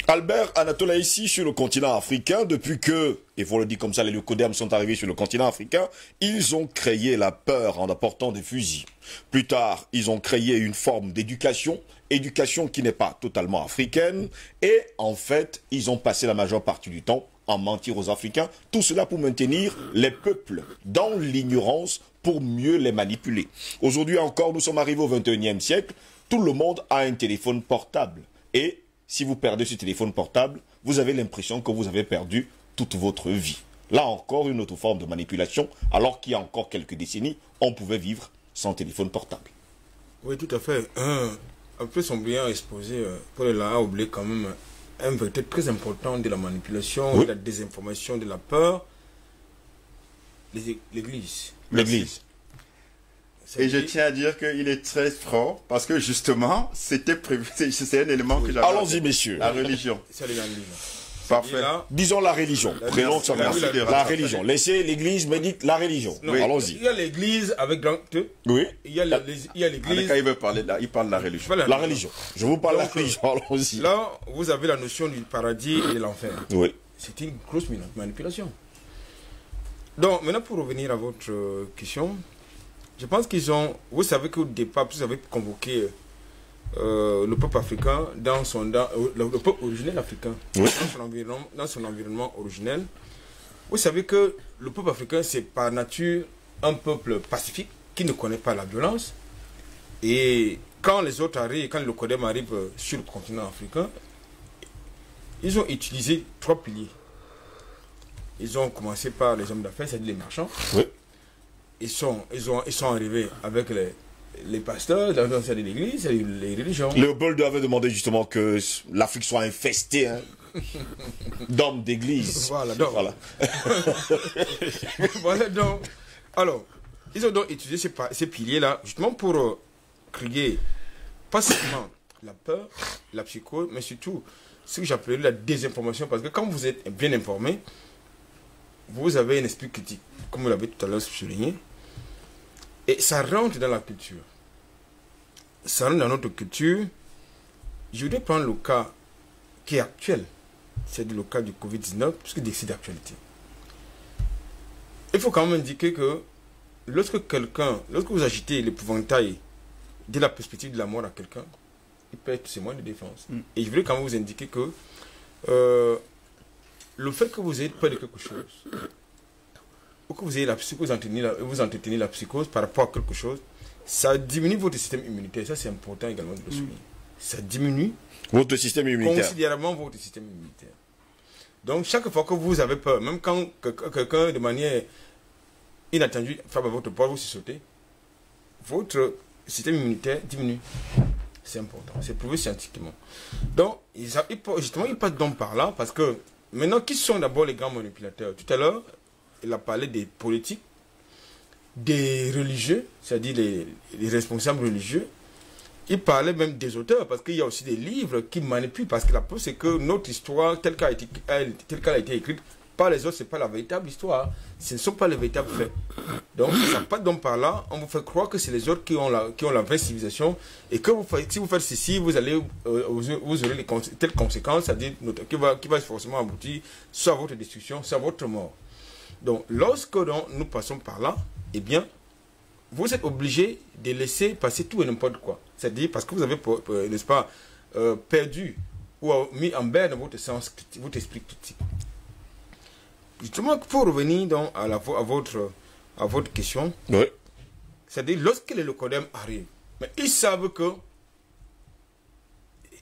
Albert Anatola, ici sur le continent africain, depuis que, il faut le dire comme ça, les leucodermes sont arrivés sur le continent africain, ils ont créé la peur en apportant des fusils. Plus tard, ils ont créé une forme d'éducation, éducation qui n'est pas totalement africaine, et en fait, ils ont passé la majeure partie du temps à mentir aux Africains, tout cela pour maintenir les peuples dans l'ignorance, pour mieux les manipuler. Aujourd'hui encore, nous sommes arrivés au 21e siècle, tout le monde a un téléphone portable. Et si vous perdez ce téléphone portable, vous avez l'impression que vous avez perdu toute votre vie. Là encore, une autre forme de manipulation, alors qu'il y a encore quelques décennies, on pouvait vivre sans téléphone portable. Oui, tout à fait. Après son brillant exposé, Paul a oublié quand même un vecteur très important de la manipulation, de la désinformation, de la peur, l'Église. L'Église. Et je tiens à dire qu'il est très fort, parce que justement, c'était prévu, c'est un élément que j'avais. Allons-y, messieurs. La religion. C'est les Parfait. Et là, Disons la religion. Prenons ça. merci. La religion. Laissez l'église, mais dites la religion. non, Allons-y. il y a l'église avec grand E. Oui. Il y a l'église. Quand il veut parler, là, il parle de la religion. Voilà. La religion. Je vous parle de la Donc, religion. Allons-y. Là, vous avez la notion du paradis et de l'enfer. Oui. C'est une grosse manipulation. Donc, maintenant, pour revenir à votre question, je pense qu'ils ont... Vous savez qu'au départ, vous avez convoqué le peuple africain le peuple originel africain, Oui. dans son environnement originel. Vous savez que le peuple africain, c'est par nature un peuple pacifique qui ne connaît pas la violence. Et quand les autres arrivent, quand le Codem arrive sur le continent africain, ils ont utilisé 3 piliers. Ils ont commencé par les hommes d'affaires, c'est-à-dire les marchands. Oui. Ils sont arrivés avec les pasteurs, c'est-à-dire l'église, les religions. Léopold avait demandé justement que l'Afrique soit infestée d'hommes d'église. Voilà, donc. Voilà. Voilà, donc. Alors, ils ont donc utilisé ces piliers-là, justement pour créer pas seulement la peur, la psychose, mais surtout ce que j'appellerais la désinformation, parce que quand vous êtes bien informé, vous avez un esprit critique, comme vous l'avez tout à l'heure souligné, et ça rentre dans la culture. Ça rentre dans notre culture. Je voudrais prendre le cas qui est actuel, c'est le cas du Covid-19, puisque c'est d'actualité. Il faut quand même indiquer que lorsque vous agitez l'épouvantail de la perspective de la mort à quelqu'un, il peut être ses moyens de défense. Et je voudrais quand même vous indiquer que le fait que vous ayez peur de quelque chose, ou que vous ayez vous entretenez la psychose par rapport à quelque chose, ça diminue votre système immunitaire. Ça, c'est important également de le souligner. Ça diminue Votre système immunitaire. considérablement votre système immunitaire. Donc, chaque fois que vous avez peur, même quand quelqu'un de manière inattendue frappe à votre porte, vous sautez, votre système immunitaire diminue. C'est important, c'est prouvé scientifiquement. Donc, justement, il passe donc par là, parce que maintenant, qui sont d'abord les grands manipulateurs? Tout à l'heure, il a parlé des politiques, des religieux, c'est-à-dire les responsables religieux. Il parlait même des auteurs, parce qu'il y a aussi des livres qui manipulent, parce que la preuve, c'est que notre histoire, telle qu'elle a été écrite par les autres, ce n'est pas la véritable histoire. Ce ne sont pas les véritables faits. Donc, ça passe donc par là, on vous fait croire que c'est les autres qui ont la vraie civilisation, et que si vous faites ceci, vous aurez telles conséquences, c'est-à-dire qui va forcément aboutir soit à votre destruction, soit à votre mort. Donc, lorsque nous passons par là, eh bien, vous êtes obligé de laisser passer tout et n'importe quoi. C'est-à-dire parce que vous avez, n'est-ce pas, perdu ou mis en berne votre esprit critique. Justement, pour revenir donc à votre question, Oui. c'est-à-dire lorsque les Locodem arrivent, mais ils savent que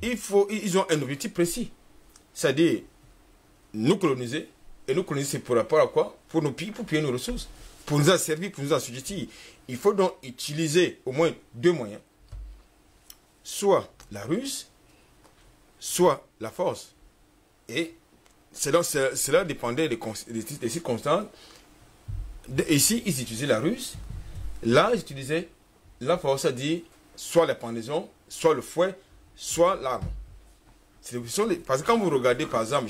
ils ont un objectif précis. C'est-à-dire nous coloniser. Et nous coloniser, c'est pour rapport à quoi? Pour nos pays, pour payer nos ressources. Pour nous asservir, pour nous assujettir. Il faut donc utiliser au moins 2 moyens. Soit la ruse, soit la force. Et cela dépendait des circonstances. Ici, ils utilisaient la ruse. Là, ils utilisaient la force, c'est-à-dire soit la pendaison, soit le fouet, soit l'arme. Parce que quand vous regardez, par exemple,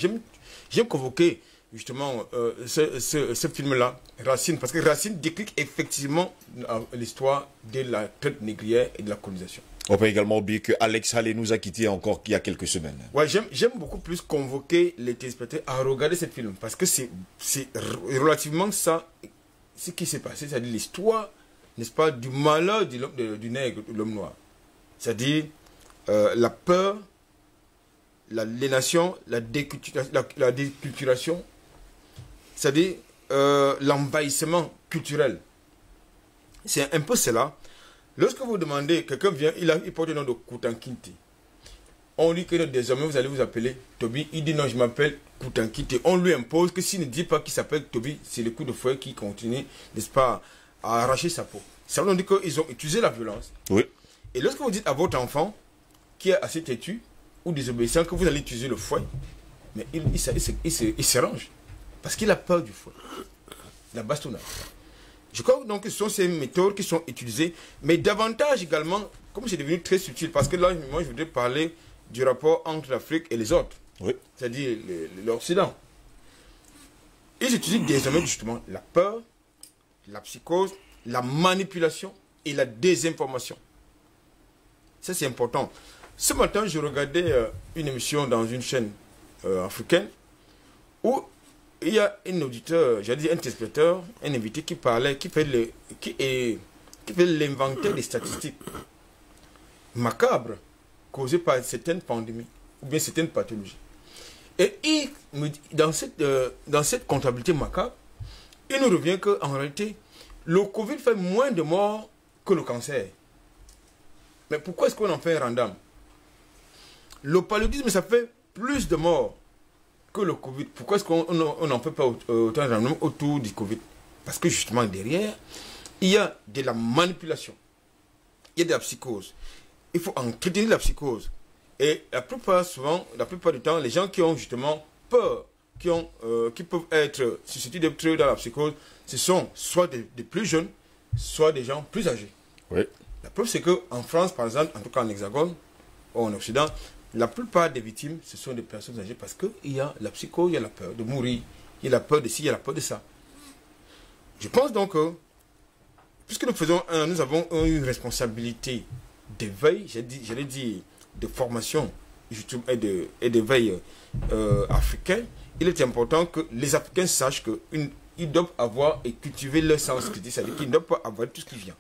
j'ai convoqué justement ce film-là, Racine, parce que Racine décrit effectivement l'histoire de la traite négrière et de la colonisation. On peut également oublier que Alex Haley nous a quittés encore il y a quelques semaines. Ouais, j'aime beaucoup plus convoquer les téléspectateurs à regarder ce film, parce que c'est relativement ça, ce qui s'est passé, c'est-à-dire l'histoire, n'est-ce pas, du malheur du nègre, de l'homme noir. C'est-à-dire la peur, l'aliénation, la déculturation, c'est-à-dire l'envahissement culturel. C'est un peu cela. Lorsque vous demandez, quelqu'un vient, il porte le nom de Kutankinte. On dit que désormais vous allez vous appeler Toby. Il dit non, je m'appelle Kutankinte. On lui impose que s'il ne dit pas qu'il s'appelle Toby, c'est le coup de fouet qui continue, n'est-ce pas, à arracher sa peau. Ça veut dire qu'ils ont utilisé la violence. Oui. Et lorsque vous dites à votre enfant, qui est assez têtu ou désobéissant, que vous allez utiliser le fouet, mais il se range. Parce qu'il a peur du fouet. La bastonnade. Je crois donc que ce sont ces méthodes qui sont utilisées, mais davantage également, comme c'est devenu très subtil, parce que là, moi, je voudrais parler du rapport entre l'Afrique et les autres. Oui. c'est-à-dire l'Occident. Ils utilisent désormais justement la peur, la psychose, la manipulation et la désinformation. Ça, c'est important. Ce matin, je regardais une émission dans une chaîne africaine où il y a un auditeur, j'allais dire un téléspectateur, un invité qui parlait, qui fait l'inventaire des statistiques macabres causées par certaines pandémies ou bien certaines pathologies. Et dans cette comptabilité macabre, il nous revient qu'en réalité, le Covid fait moins de morts que le cancer. Mais pourquoi est-ce qu'on en fait un random? Le paludisme, ça fait plus de morts que le Covid. Pourquoi est-ce qu'on n'en fait pas autant de random autour du Covid? Parce que justement, derrière, il y a de la manipulation. Il y a de la psychose. Il faut entretenir la psychose. Et la plupart du temps, les gens qui ont justement peur, qui peuvent être susceptibles d'être dans la psychose, ce sont soit des plus jeunes, soit des gens plus âgés. Oui. La preuve, c'est qu'en France, par exemple, en tout cas en Hexagone, ou en Occident, la plupart des victimes, ce sont des personnes âgées parce qu'il y a la psychose, il y a la peur de mourir, il y a la peur de ci, il y a la peur de ça. Je pense donc que, puisque nous avons une responsabilité d'éveil, j'allais dire de formation et d'éveil africain, il est important que les Africains sachent qu'ils doivent avoir et cultiver leur sens critique, c'est-à-dire qu'ils ne doivent pas avoir tout ce qui vient.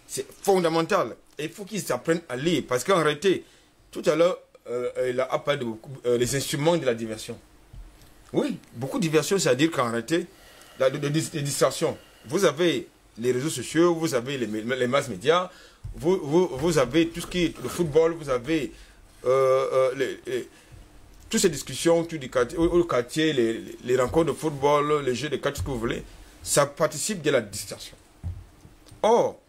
C'est fondamental. Et il faut qu'ils apprennent à lire, parce qu'en réalité, tout à l'heure, il a parlé des instruments de la diversion. Oui, beaucoup de diversion, c'est-à-dire qu'en réalité, des distractions. Vous avez les réseaux sociaux, vous avez les masses médias, vous avez tout ce qui est le football, vous avez toutes ces discussions au quartier, les rencontres de football, les jeux de cartes, ce que vous voulez, ça participe de la distraction. Or,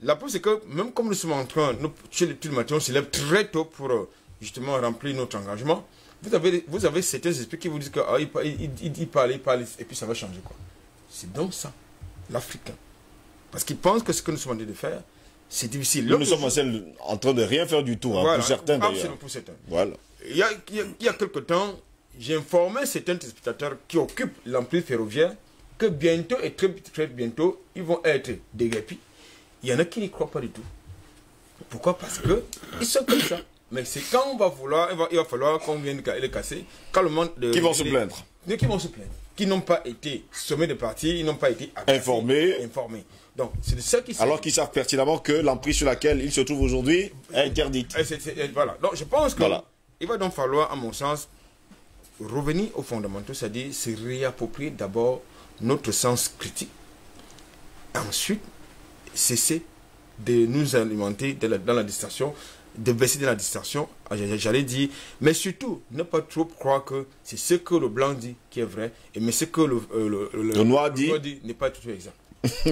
la preuve, c'est que même comme nous sommes en train, chez les matin, on se lève très tôt pour justement remplir notre engagement, vous avez certains esprits qui vous disent qu'il parle, et puis ça va changer, quoi. C'est donc ça, l'Africain. Parce qu'ils pensent que ce que nous sommes en train de faire, c'est difficile. Nous sommes en train de rien faire du tout, hein, voilà, pour certains d'ailleurs. Pour certains. Voilà. Il y a quelque temps, j'ai informé certains spectateurs qui occupent l'emprise ferroviaire que bientôt, et très, très bientôt, ils vont être déguerpis. Il y en a qui n'y croient pas du tout. Pourquoi? Parce qu'ils sont comme ça. Mais c'est quand on va vouloir, il va falloir qu'on vienne les casser. Quand le monde Qui vont se plaindre. Qui vont se plaindre. Qui n'ont pas été sommés de partir, ils n'ont pas été informés. Donc, c'est de ça qui alors qu'ils savent pertinemment que l'emprise sur laquelle ils se trouvent aujourd'hui est interdite. Voilà. Donc, je pense que voilà. Il va donc falloir, à mon sens, revenir aux fondamentaux, c'est-à-dire se réapproprier d'abord notre sens critique. Ensuite, cesser de nous alimenter dans la distraction, de baisser dans la distraction, j'allais dire, mais surtout, ne pas trop croire que c'est ce que le blanc dit qui est vrai, mais ce que le noir dit n'est pas tout exact.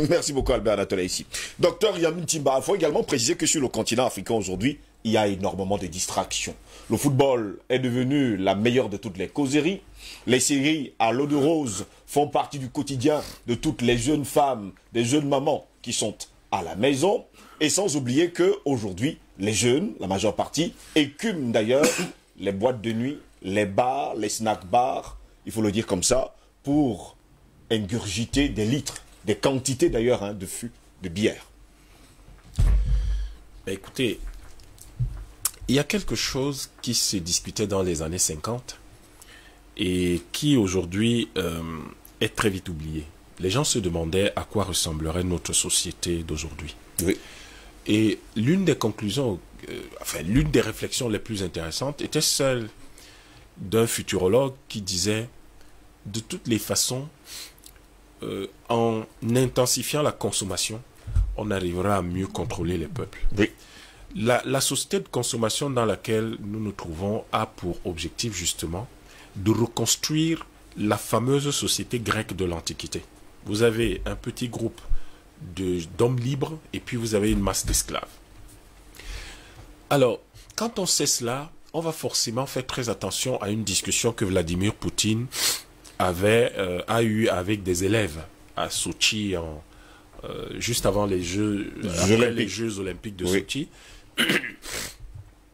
Merci beaucoup Albert Anatoly ici. Docteur Yamin Timba, il faut également préciser que sur le continent africain aujourd'hui, il y a énormément de distractions. Le football est devenu la meilleure de toutes les causeries. Les séries à l'eau de rose font partie du quotidien de toutes les jeunes femmes, des jeunes mamans qui sont à la maison. Et sans oublier qu'aujourd'hui, les jeunes, la majeure partie, écument d'ailleurs les boîtes de nuit, les bars, les snack bars, il faut le dire comme ça, pour ingurgiter des litres, des quantités d'ailleurs hein, de fûts, de bière. Écoutez, il y a quelque chose qui se discutait dans les années 50 et qui aujourd'hui est très vite oublié. Les gens se demandaient à quoi ressemblerait notre société d'aujourd'hui. Oui. Et l'une des conclusions, l'une des réflexions les plus intéressantes était celle d'un futurologue qui disait, de toutes les façons, en intensifiant la consommation, on arrivera à mieux contrôler les peuples. Oui. La société de consommation dans laquelle nous nous trouvons a pour objectif justement de reconstruire la fameuse société grecque de l'Antiquité. Vous avez un petit groupe d'hommes libres et puis vous avez une masse d'esclaves. Alors, quand on sait cela, on va forcément faire très attention à une discussion que Vladimir Poutine a eue avec des élèves à Sochi juste avant les Jeux Olympiques de Sochi.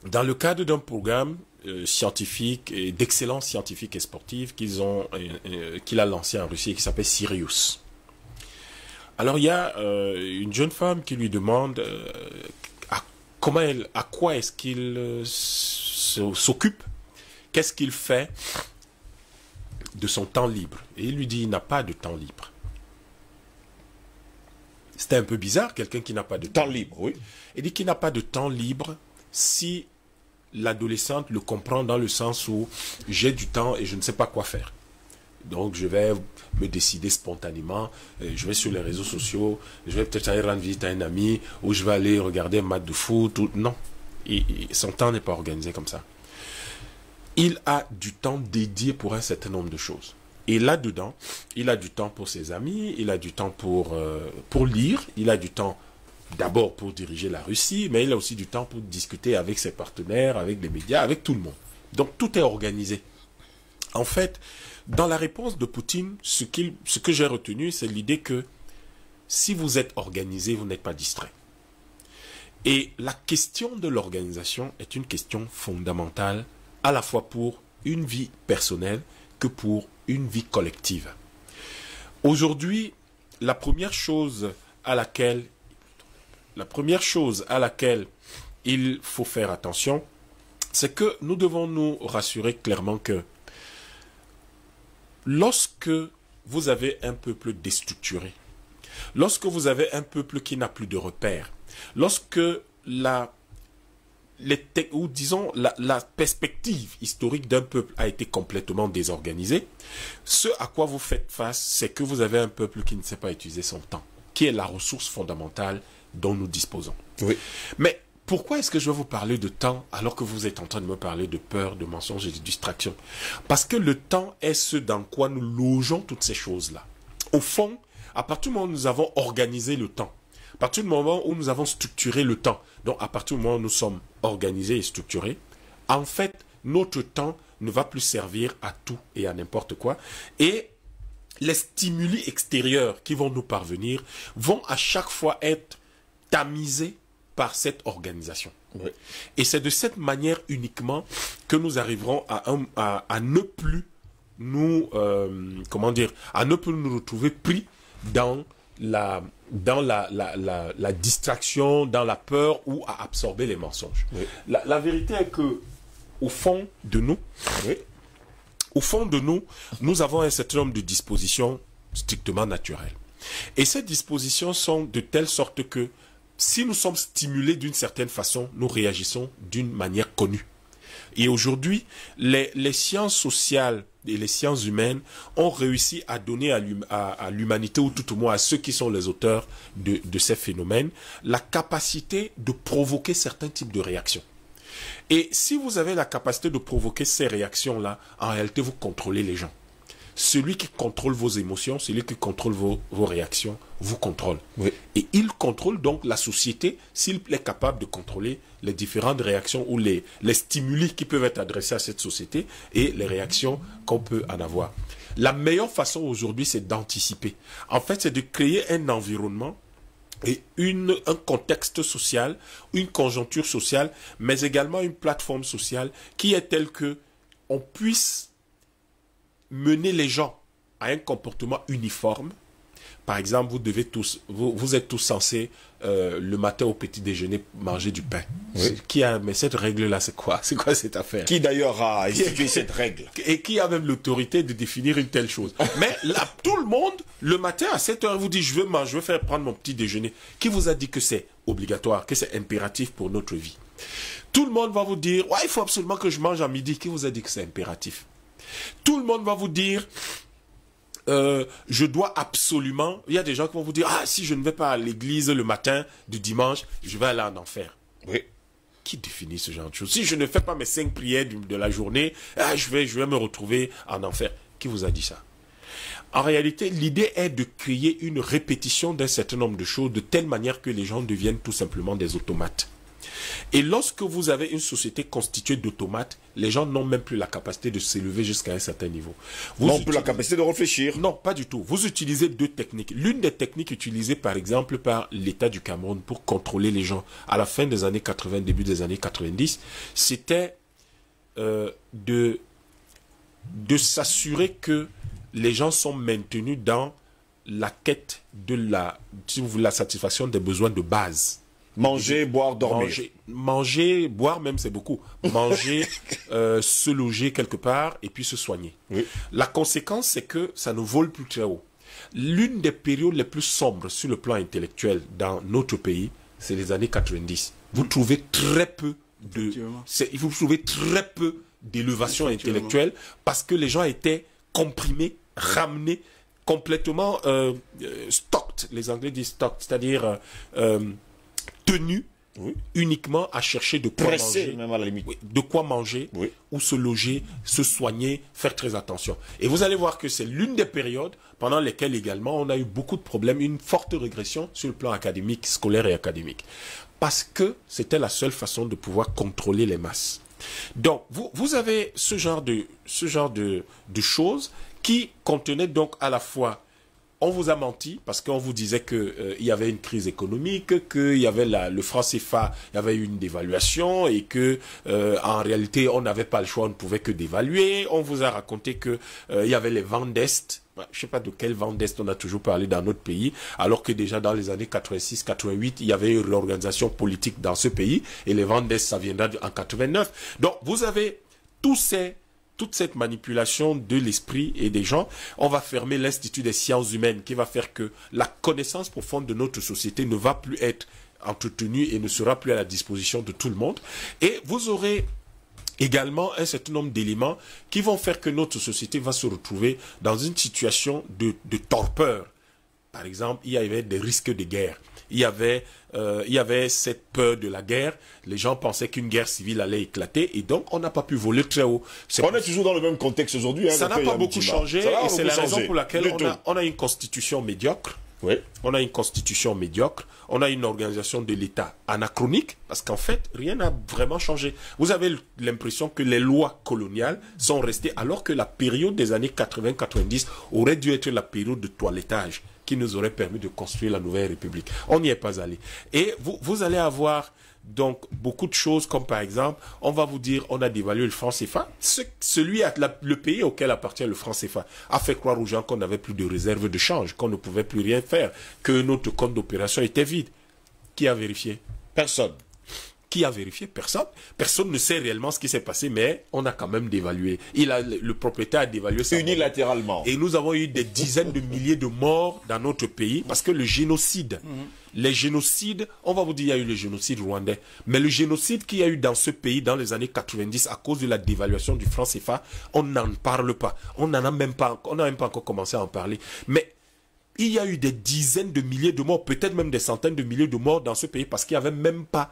Dans le cadre d'un programme scientifique et d'excellence scientifique et sportive qu'il a lancé en Russie et qui s'appelle Sirius. Alors il y a une jeune femme qui lui demande à quoi est-ce qu'il s'occupe, qu'est-ce qu'il fait de son temps libre. Et il lui dit il n'a pas de temps libre. C'était un peu bizarre, quelqu'un qui n'a pas de Temps libre, oui. Il dit qu'il n'a pas de temps libre si l'adolescente le comprend dans le sens où j'ai du temps et je ne sais pas quoi faire. Donc je vais me décider spontanément, je vais sur les réseaux sociaux, je vais peut-être aller rendre visite à un ami, ou je vais aller regarder un match de foot. Non, son temps n'est pas organisé comme ça. Il a du temps dédié pour un certain nombre de choses. Et là-dedans, il a du temps pour ses amis, il a du temps pour lire, il a du temps d'abord pour diriger la Russie, mais il a aussi du temps pour discuter avec ses partenaires, avec les médias, avec tout le monde. Donc tout est organisé. En fait, dans la réponse de Poutine, ce que j'ai retenu, c'est l'idée que si vous êtes organisé, vous n'êtes pas distrait. Et la question de l'organisation est une question fondamentale, à la fois pour une vie personnelle que pour une vie collective. Aujourd'hui, la première chose à laquelle il faut faire attention, c'est que nous devons nous rassurer clairement que lorsque vous avez un peuple déstructuré, lorsque vous avez un peuple qui n'a plus de repères, lorsque la perspective historique d'un peuple a été complètement désorganisée, ce à quoi vous faites face, c'est que vous avez un peuple qui ne sait pas utiliser son temps, qui est la ressource fondamentale dont nous disposons. Oui. Mais pourquoi est-ce que je vais vous parler de temps alors que vous êtes en train de me parler de peur, de mensonges et de distraction? Parce que le temps est ce dans quoi nous logeons toutes ces choses-là. Au fond, à partir du moment où nous avons organisé le temps, à partir du moment où nous avons structuré le temps, donc à partir du moment où nous sommes organisés et structurés, en fait, notre temps ne va plus servir à tout et à n'importe quoi. Et les stimuli extérieurs qui vont nous parvenir vont à chaque fois être tamisés par cette organisation. Oui. Et c'est de cette manière uniquement que nous arriverons à ne plus nous, à ne plus nous retrouver pris dans la distraction, dans la peur ou à absorber les mensonges. Oui. La vérité est que au fond de nous, nous avons un certain nombre de dispositions strictement naturelles. Et ces dispositions sont de telle sorte que si nous sommes stimulés d'une certaine façon, nous réagissons d'une manière connue. Et aujourd'hui, les sciences sociales et les sciences humaines ont réussi à donner à l'humanité, ou tout au moins à ceux qui sont les auteurs de ces phénomènes, la capacité de provoquer certains types de réactions. Et si vous avez la capacité de provoquer ces réactions-là, en réalité, vous contrôlez les gens. Celui qui contrôle vos émotions, celui qui contrôle vos réactions, vous contrôle. Oui. Et il contrôle donc la société s'il est capable de contrôler les différentes réactions ou les stimuli qui peuvent être adressés à cette société et les réactions qu'on peut en avoir. La meilleure façon aujourd'hui, c'est d'anticiper. En fait, c'est de créer un environnement et un contexte social, une conjoncture sociale, mais également une plateforme sociale qui est telle que on puisse mener les gens à un comportement uniforme. Par exemple, vous êtes tous censés le matin au petit déjeuner manger du pain. Oui. Mais cette règle-là, c'est quoi? C'est quoi cette affaire? Qui d'ailleurs a institué cette règle? Et qui a même l'autorité de définir une telle chose? Mais là, tout le monde, le matin à 7 heures, vous dit je veux faire prendre mon petit déjeuner. Qui vous a dit que c'est obligatoire, que c'est impératif pour notre vie? Tout le monde va vous dire ouais, il faut absolument que je mange à midi. Qui vous a dit que c'est impératif? Tout le monde va vous dire je dois absolument... Il y a des gens qui vont vous dire ah, si je ne vais pas à l'église le matin du dimanche, je vais aller en enfer. Oui. Qui définit ce genre de choses? Si je ne fais pas mes 5 prières de la journée, je vais me retrouver en enfer. Qui vous a dit ça? En réalité, l'idée est de créer une répétition d'un certain nombre de choses de telle manière que les gens deviennent tout simplement des automates. Et lorsque vous avez une société constituée d'automates, les gens n'ont même plus la capacité de s'élever jusqu'à un certain niveau. Non plus la capacité de réfléchir. Non, pas du tout. Vous utilisez deux techniques. L'une des techniques utilisées par exemple par l'État du Cameroun pour contrôler les gens à la fin des années 80, début des années 90, c'était de s'assurer que les gens sont maintenus dans la quête de si vous voulez, la satisfaction des besoins de base. Manger, boire, dormir. Manger, boire même c'est beaucoup. Manger, se loger quelque part et puis se soigner. Oui. La conséquence, c'est que ça ne vole plus très haut. L'une des périodes les plus sombres sur le plan intellectuel dans notre pays, c'est les années 90. Vous trouvez très peu vous trouvez très peu d'élévation intellectuelle parce que les gens étaient comprimés, ramenés, complètement stocked. Les Anglais disent stocked, c'est-à-dire tenus uniquement à chercher de quoi manger, même à la limite. de quoi manger, ou se loger, se soigner, faire très attention. Et vous allez voir que c'est l'une des périodes pendant lesquelles également on a eu beaucoup de problèmes, une forte régression sur le plan académique, scolaire et académique. Parce que c'était la seule façon de pouvoir contrôler les masses. Donc, vous avez ce genre de choses qui contenaient donc à la fois, on vous a menti parce qu'on vous disait qu'il y avait une crise économique, qu'il y avait le franc CFA, il y avait eu une dévaluation et que en réalité on n'avait pas le choix, on ne pouvait que dévaluer. On vous a raconté que il y avait les vents d'Est. Je ne sais pas de quel vent d'Est on a toujours parlé dans notre pays, alors que déjà dans les années 86-88, il y avait une réorganisation politique dans ce pays et les vents d'Est, ça viendra en 89. Donc vous avez toute cette manipulation de l'esprit et des gens. On va fermer l'Institut des sciences humaines qui va faire que la connaissance profonde de notre société ne va plus être entretenue et ne sera plus à la disposition de tout le monde. Et vous aurez également un certain nombre d'éléments qui vont faire que notre société va se retrouver dans une situation de torpeur. Par exemple, il y avait des risques de guerre. Il y avait cette peur de la guerre. Les gens pensaient qu'une guerre civile allait éclater et donc on n'a pas pu voler très haut. On est toujours dans le même contexte aujourd'hui. Hein, ça n'a pas beaucoup changé et c'est la raison pour laquelle on a une constitution médiocre. Oui. On a une constitution médiocre, on a une organisation de l'État anachronique, parce qu'en fait, rien n'a vraiment changé. Vous avez l'impression que les lois coloniales sont restées, alors que la période des années 80-90 aurait dû être la période de toilettage qui nous aurait permis de construire la nouvelle République. On n'y est pas allé. Et vous allez avoir donc beaucoup de choses, comme par exemple, on va vous dire, on a dévalué le franc CFA. Le pays auquel appartient le franc CFA a fait croire aux gens qu'on n'avait plus de réserve de change, qu'on ne pouvait plus rien faire, que notre compte d'opération était vide. Qui a vérifié? Personne. Qui a vérifié? Personne. Personne ne sait réellement ce qui s'est passé, mais on a quand même dévalué. Le propriétaire a dévalué ça. Unilatéralement. Et nous avons eu des dizaines de milliers de morts dans notre pays parce que le génocide, les génocides, on va vous dire il y a eu le génocide rwandais, mais le génocide qu'il y a eu dans ce pays dans les années 90 à cause de la dévaluation du franc CFA, on n'en parle pas. On n'a même pas encore commencé à en parler. Mais il y a eu des dizaines de milliers de morts, peut-être même des centaines de milliers de morts dans ce pays parce qu'il n'y avait même pas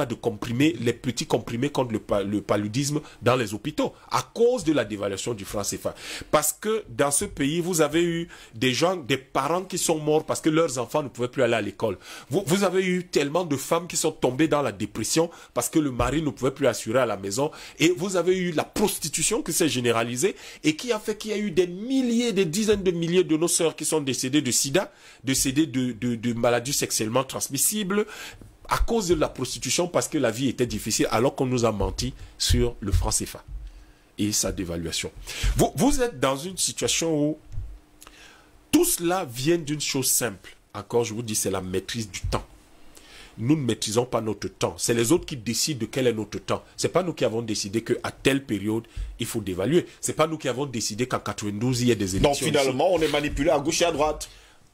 de comprimés, les petits comprimés contre le paludisme dans les hôpitaux à cause de la dévaluation du franc CFA. Parce que dans ce pays, vous avez eu des parents qui sont morts parce que leurs enfants ne pouvaient plus aller à l'école. Vous avez eu tellement de femmes qui sont tombées dans la dépression parce que le mari ne pouvait plus assurer à la maison. Et vous avez eu la prostitution qui s'est généralisée et qui a fait qu'il y a eu des milliers, des dizaines de milliers de nos sœurs qui sont décédées de sida, décédées de maladies sexuellement transmissibles, à cause de la prostitution parce que la vie était difficile alors qu'on nous a menti sur le franc CFA et sa dévaluation. Vous êtes dans une situation où tout cela vient d'une chose simple. Encore, je vous dis, c'est la maîtrise du temps. Nous ne maîtrisons pas notre temps. C'est les autres qui décident de quel est notre temps. C'est pas nous qui avons décidé qu'à telle période, il faut dévaluer. C'est pas nous qui avons décidé qu'en 92, il y ait des élections. Donc finalement, on est manipulé à gauche et à droite.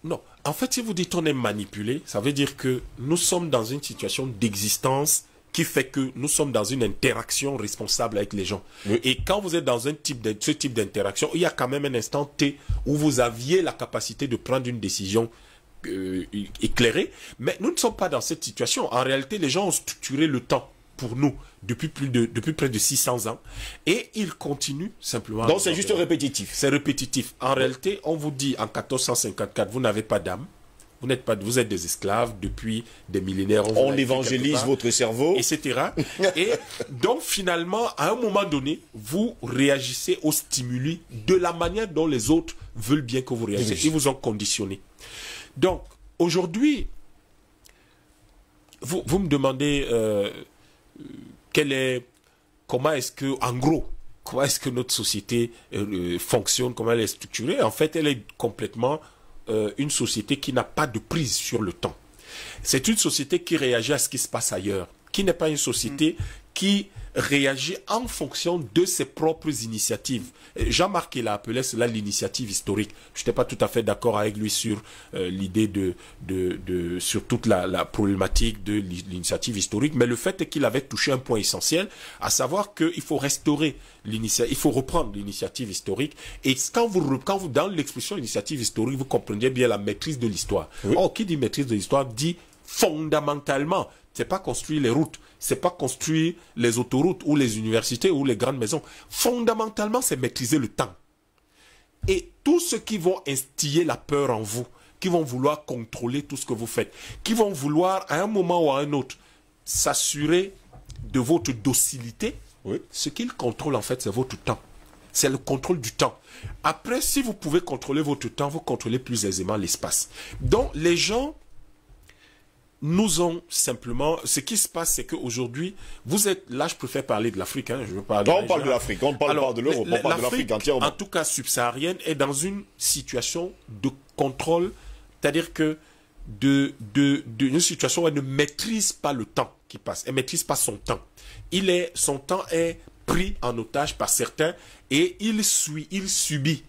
Non. En fait, si vous dites on est manipulé, ça veut dire que nous sommes dans une situation d'existence qui fait que nous sommes dans une interaction responsable avec les gens. Oui. Et quand vous êtes dans ce type d'interaction, il y a quand même un instant T où vous aviez la capacité de prendre une décision éclairée. Mais nous ne sommes pas dans cette situation. En réalité, les gens ont structuré le temps pour nous depuis près de 600 ans et ils continuent simplement. Donc c'est juste répétitif. C'est répétitif. En réalité, on vous dit en 1454, vous n'avez pas d'âme, vous êtes des esclaves depuis des millénaires. On évangélise votre cerveau, etc. Et donc finalement, à un moment donné, vous réagissez aux stimuli de la manière dont les autres veulent bien que vous réagissez. Ils vous ont conditionné. Donc aujourd'hui, vous me demandez comment est-ce que, en gros, comment est-ce que notre société fonctionne, comment elle est structurée. En fait, elle est complètement une société qui n'a pas de prise sur le temps. C'est une société qui réagit à ce qui se passe ailleurs, qui n'est pas une société qui réagit en fonction de ses propres initiatives. Jean-Marc, il a appelé cela l'initiative historique. Je n'étais pas tout à fait d'accord avec lui sur l'idée sur toute la problématique de l'initiative historique, mais le fait est qu'il avait touché un point essentiel, à savoir qu'il faut restaurer l'initiative, il faut reprendre l'initiative historique. Et quand vous dans l'expression initiative historique, vous comprendrez bien la maîtrise de l'histoire. Oui. Or, qui dit maîtrise de l'histoire dit fondamentalement, c'est pas construire les routes, c'est pas construire les autoroutes ou les universités ou les grandes maisons. Fondamentalement, c'est maîtriser le temps. Et tous ceux qui vont instiller la peur en vous, qui vont vouloir contrôler tout ce que vous faites, qui vont vouloir à un moment ou à un autre s'assurer de votre docilité, oui. Ce qu'ils contrôlent en fait, c'est votre temps. C'est le contrôle du temps. Après, si vous pouvez contrôler votre temps, vous contrôlez plus aisément l'espace. Donc, les gens nous ont simplement... Ce qui se passe, c'est qu'aujourd'hui, vous êtes... Là, je préfère parler de l'Afrique. Hein, je veux parler on parle de l'Afrique, on parle pas de l'Europe, on parle de l'Afrique entièrement. En tout cas, subsaharienne, est dans une situation de contrôle, c'est-à-dire que d'une situation où elle ne maîtrise pas le temps qui passe. Elle ne maîtrise pas son temps. Son temps est pris en otage par certains et il subit.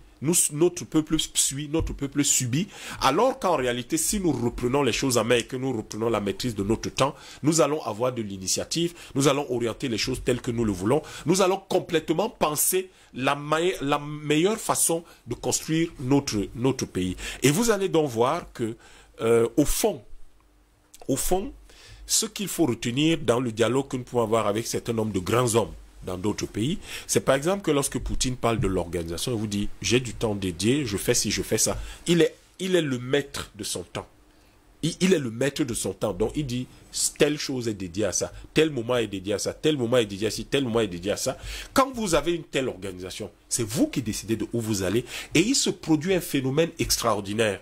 Notre peuple suit, notre peuple subit, alors qu'en réalité, si nous reprenons les choses en main et que nous reprenons la maîtrise de notre temps, nous allons avoir de l'initiative, nous allons orienter les choses telles que nous le voulons, nous allons complètement penser la meilleure façon de construire notre pays. Et vous allez donc voir que, au fond, ce qu'il faut retenir dans le dialogue que nous pouvons avoir avec certains nombre de grands hommes, dans d'autres pays, c'est par exemple que lorsque Poutine parle de l'organisation, il vous dit j'ai du temps dédié, je fais ci, je fais ça. Il est le maître de son temps. Il est le maître de son temps. Donc il dit telle chose est dédiée à ça, tel moment est dédié à ça, tel moment est dédié à ci, tel moment est dédié à ça. Quand vous avez une telle organisation, c'est vous qui décidez de où vous allez et il se produit un phénomène extraordinaire.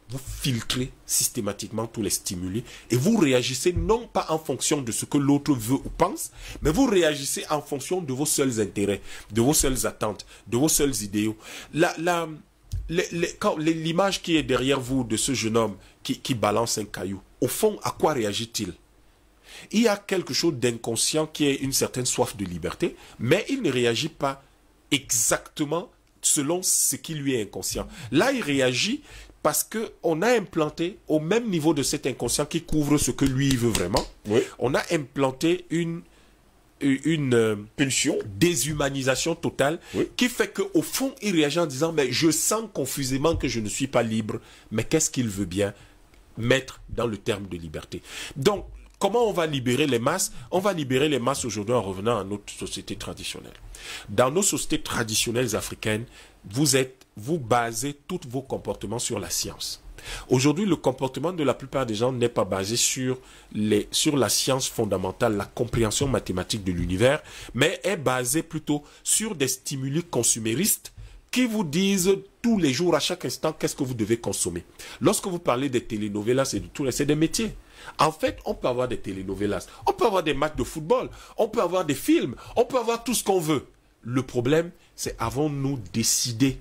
Vous filtrez systématiquement tous les stimuli et vous réagissez non pas en fonction de ce que l'autre veut ou pense, mais vous réagissez en fonction de vos seuls intérêts, de vos seules attentes, de vos seuls idéaux. L'image qui est derrière vous de ce jeune homme qui balance un caillou, au fond, à quoi réagit-il? Il y a quelque chose d'inconscient qui est une certaine soif de liberté, mais il ne réagit pas exactement selon ce qui lui est inconscient. Là, il réagit parce qu'on a implanté, au même niveau de cet inconscient qui couvre ce que lui veut vraiment, oui. On a implanté une pulsion, déshumanisation totale, oui. Qui fait qu'au fond, il réagit en disant, mais je sens confusément que je ne suis pas libre, mais qu'est-ce qu'il veut bien mettre dans le terme de liberté? Donc, comment on va libérer les masses? On va libérer les masses aujourd'hui en revenant à notre société traditionnelle. Dans nos sociétés traditionnelles africaines, vous basez tous vos comportements sur la science. Aujourd'hui, le comportement de la plupart des gens n'est pas basé sur la science fondamentale, la compréhension mathématique de l'univers, mais est basé plutôt sur des stimuli consuméristes qui vous disent tous les jours, à chaque instant, qu'est-ce que vous devez consommer. Lorsque vous parlez des telenovelas et de tout, c'est des métiers. En fait, on peut avoir des telenovelas, on peut avoir des matchs de football, on peut avoir des films, on peut avoir tout ce qu'on veut. Le problème, c'est avons-nous décidé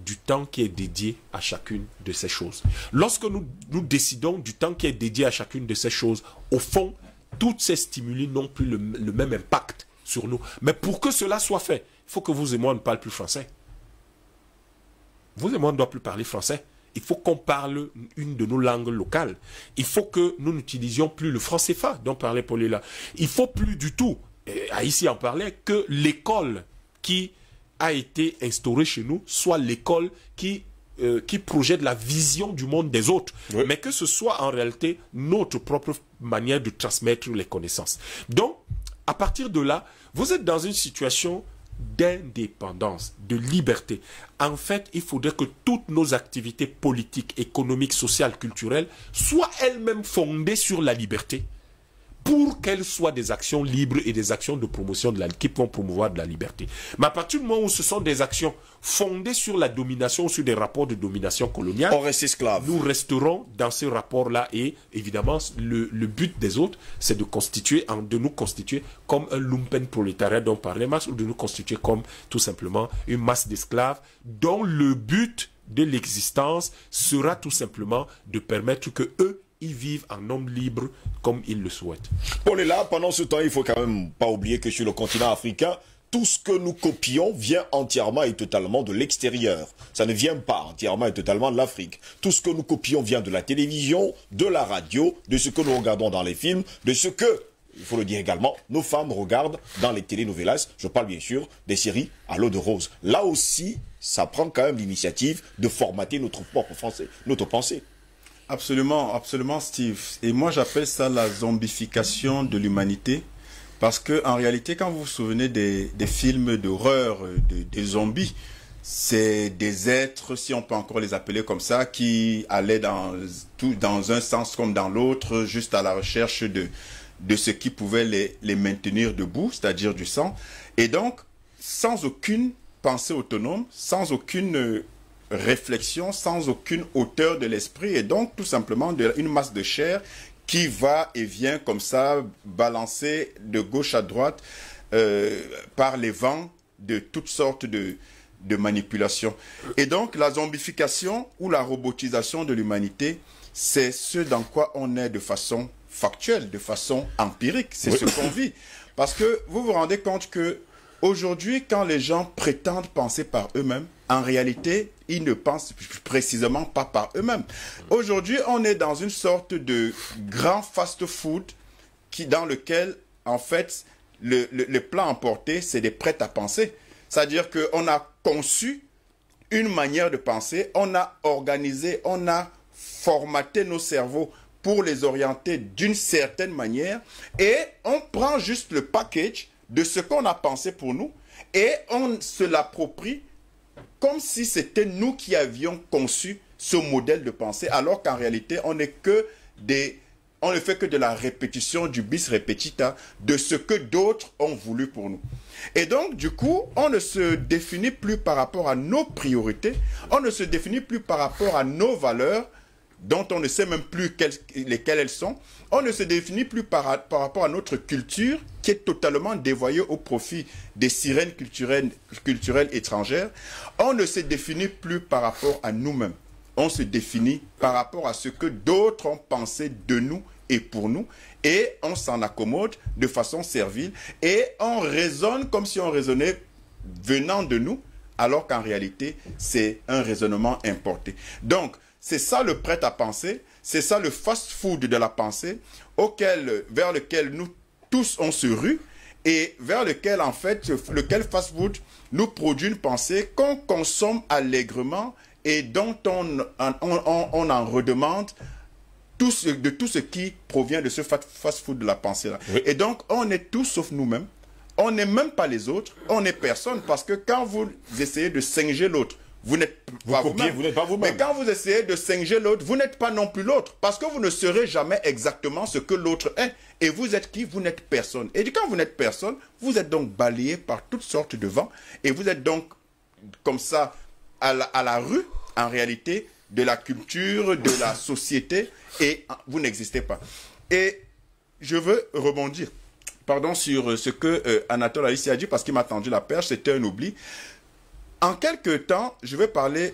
du temps qui est dédié à chacune de ces choses. Lorsque nous décidons du temps qui est dédié à chacune de ces choses, au fond, toutes ces stimuli n'ont plus le même impact sur nous. Mais pour que cela soit fait, il faut que vous et moi ne parlions plus français. Vous et moi ne doivent plus parler français. Il faut qu'on parle une de nos langues locales. Il faut que nous n'utilisions plus le franc CFA dont parlait Paul-Éla. Il faut plus du tout, ici en parlait, que l'école qui a été instaurée chez nous soit l'école qui projette la vision du monde des autres, oui. Mais que ce soit en réalité notre propre manière de transmettre les connaissances. Donc, à partir de là, vous êtes dans une situation d'indépendance, de liberté. En fait, il faudrait que toutes nos activités politiques, économiques, sociales, culturelles soient elles-mêmes fondées sur la liberté. pour qu'elles soient des actions libres et des actions de promotion qui vont promouvoir de la liberté. Mais à partir du moment où ce sont des actions fondées sur la domination, sur des rapports de domination coloniale, on reste esclave. Nous resterons dans ce rapport-là et évidemment le but des autres, c'est de nous constituer comme un lumpen prolétariat dont parlait Marx, ou de nous constituer comme tout simplement une masse d'esclaves dont le but de l'existence sera tout simplement de permettre que eux ils vivent en homme libre comme ils le souhaitent. Paul est là, pendant ce temps, il faut quand même pas oublier que sur le continent africain, tout ce que nous copions vient entièrement et totalement de l'extérieur. Ça ne vient pas entièrement et totalement de l'Afrique. Tout ce que nous copions vient de la télévision, de la radio, de ce que nous regardons dans les films, de ce que, il faut le dire également, nos femmes regardent dans les telenovelas. Je parle bien sûr des séries à l'eau de rose. Là aussi, ça prend quand même l'initiative de formater notre propre français, notre pensée. Absolument, absolument, Steve. Et moi, j'appelle ça la zombification de l'humanité. Parce que en réalité, quand vous vous souvenez des films d'horreur, des zombies, c'est des êtres, si on peut encore les appeler comme ça, qui allaient dans un sens comme dans l'autre, juste à la recherche de ce qui pouvait les maintenir debout, c'est-à-dire du sang. Et donc, sans aucune pensée autonome, sans aucune réflexion, sans aucune hauteur de l'esprit, et donc tout simplement une masse de chair qui va et vient comme ça, balancée de gauche à droite par les vents de toutes sortes de manipulations. Et donc la zombification ou la robotisation de l'humanité, c'est ce dans quoi on est de façon factuelle, de façon empirique, c'est ce qu'on vit. Parce que vous vous rendez compte que aujourd'hui, quand les gens prétendent penser par eux-mêmes, en réalité, ils ne pensent précisément pas par eux-mêmes. Aujourd'hui, on est dans une sorte de grand fast-food dans lequel, en fait, le plat emporté, c'est des prêts à penser. C'est-à-dire qu'on a conçu une manière de penser, on a organisé, on a formaté nos cerveaux pour les orienter d'une certaine manière, et on prend juste le package de ce qu'on a pensé pour nous, et on se l'approprie comme si c'était nous qui avions conçu ce modèle de pensée, alors qu'en réalité, on ne fait que de la répétition, du bis repetita, de ce que d'autres ont voulu pour nous. Et donc, du coup, on ne se définit plus par rapport à nos priorités, on ne se définit plus par rapport à nos valeurs, dont on ne sait même plus lesquelles elles sont. On ne se définit plus par rapport à notre culture, qui est totalement dévoyée au profit des sirènes culturelles étrangères. On ne se définit plus par rapport à nous-mêmes. On se définit par rapport à ce que d'autres ont pensé de nous et pour nous. Et on s'en accommode de façon servile. Et on raisonne comme si on raisonnait venant de nous, alors qu'en réalité, c'est un raisonnement importé. Donc, c'est ça le prêt à penser, c'est ça le fast-food de la pensée vers lequel nous tous on se rue et vers lequel en fait, lequel fast-food nous produit une pensée qu'on consomme allègrement et dont on en redemande de tout ce qui provient de ce fast-food de la pensée-là. Oui. Et donc, on est tous sauf nous-mêmes, on n'est même pas les autres, on n'est personne parce que quand vous essayez de singer l'autre, vous n'êtes pas vous-même. Mais quand vous essayez de singer l'autre, vous n'êtes pas non plus l'autre. Parce que vous ne serez jamais exactement ce que l'autre est. Et vous êtes qui? Vous n'êtes personne. Et quand vous n'êtes personne, vous êtes donc balayé par toutes sortes de vents. Et vous êtes donc comme ça à la rue, en réalité, de la culture, de la société. Et vous n'existez pas. Et je veux rebondir sur ce que Anatole ici a dit, parce qu'il m'a tendu la perche, c'était un oubli. En quelques temps, je vais parler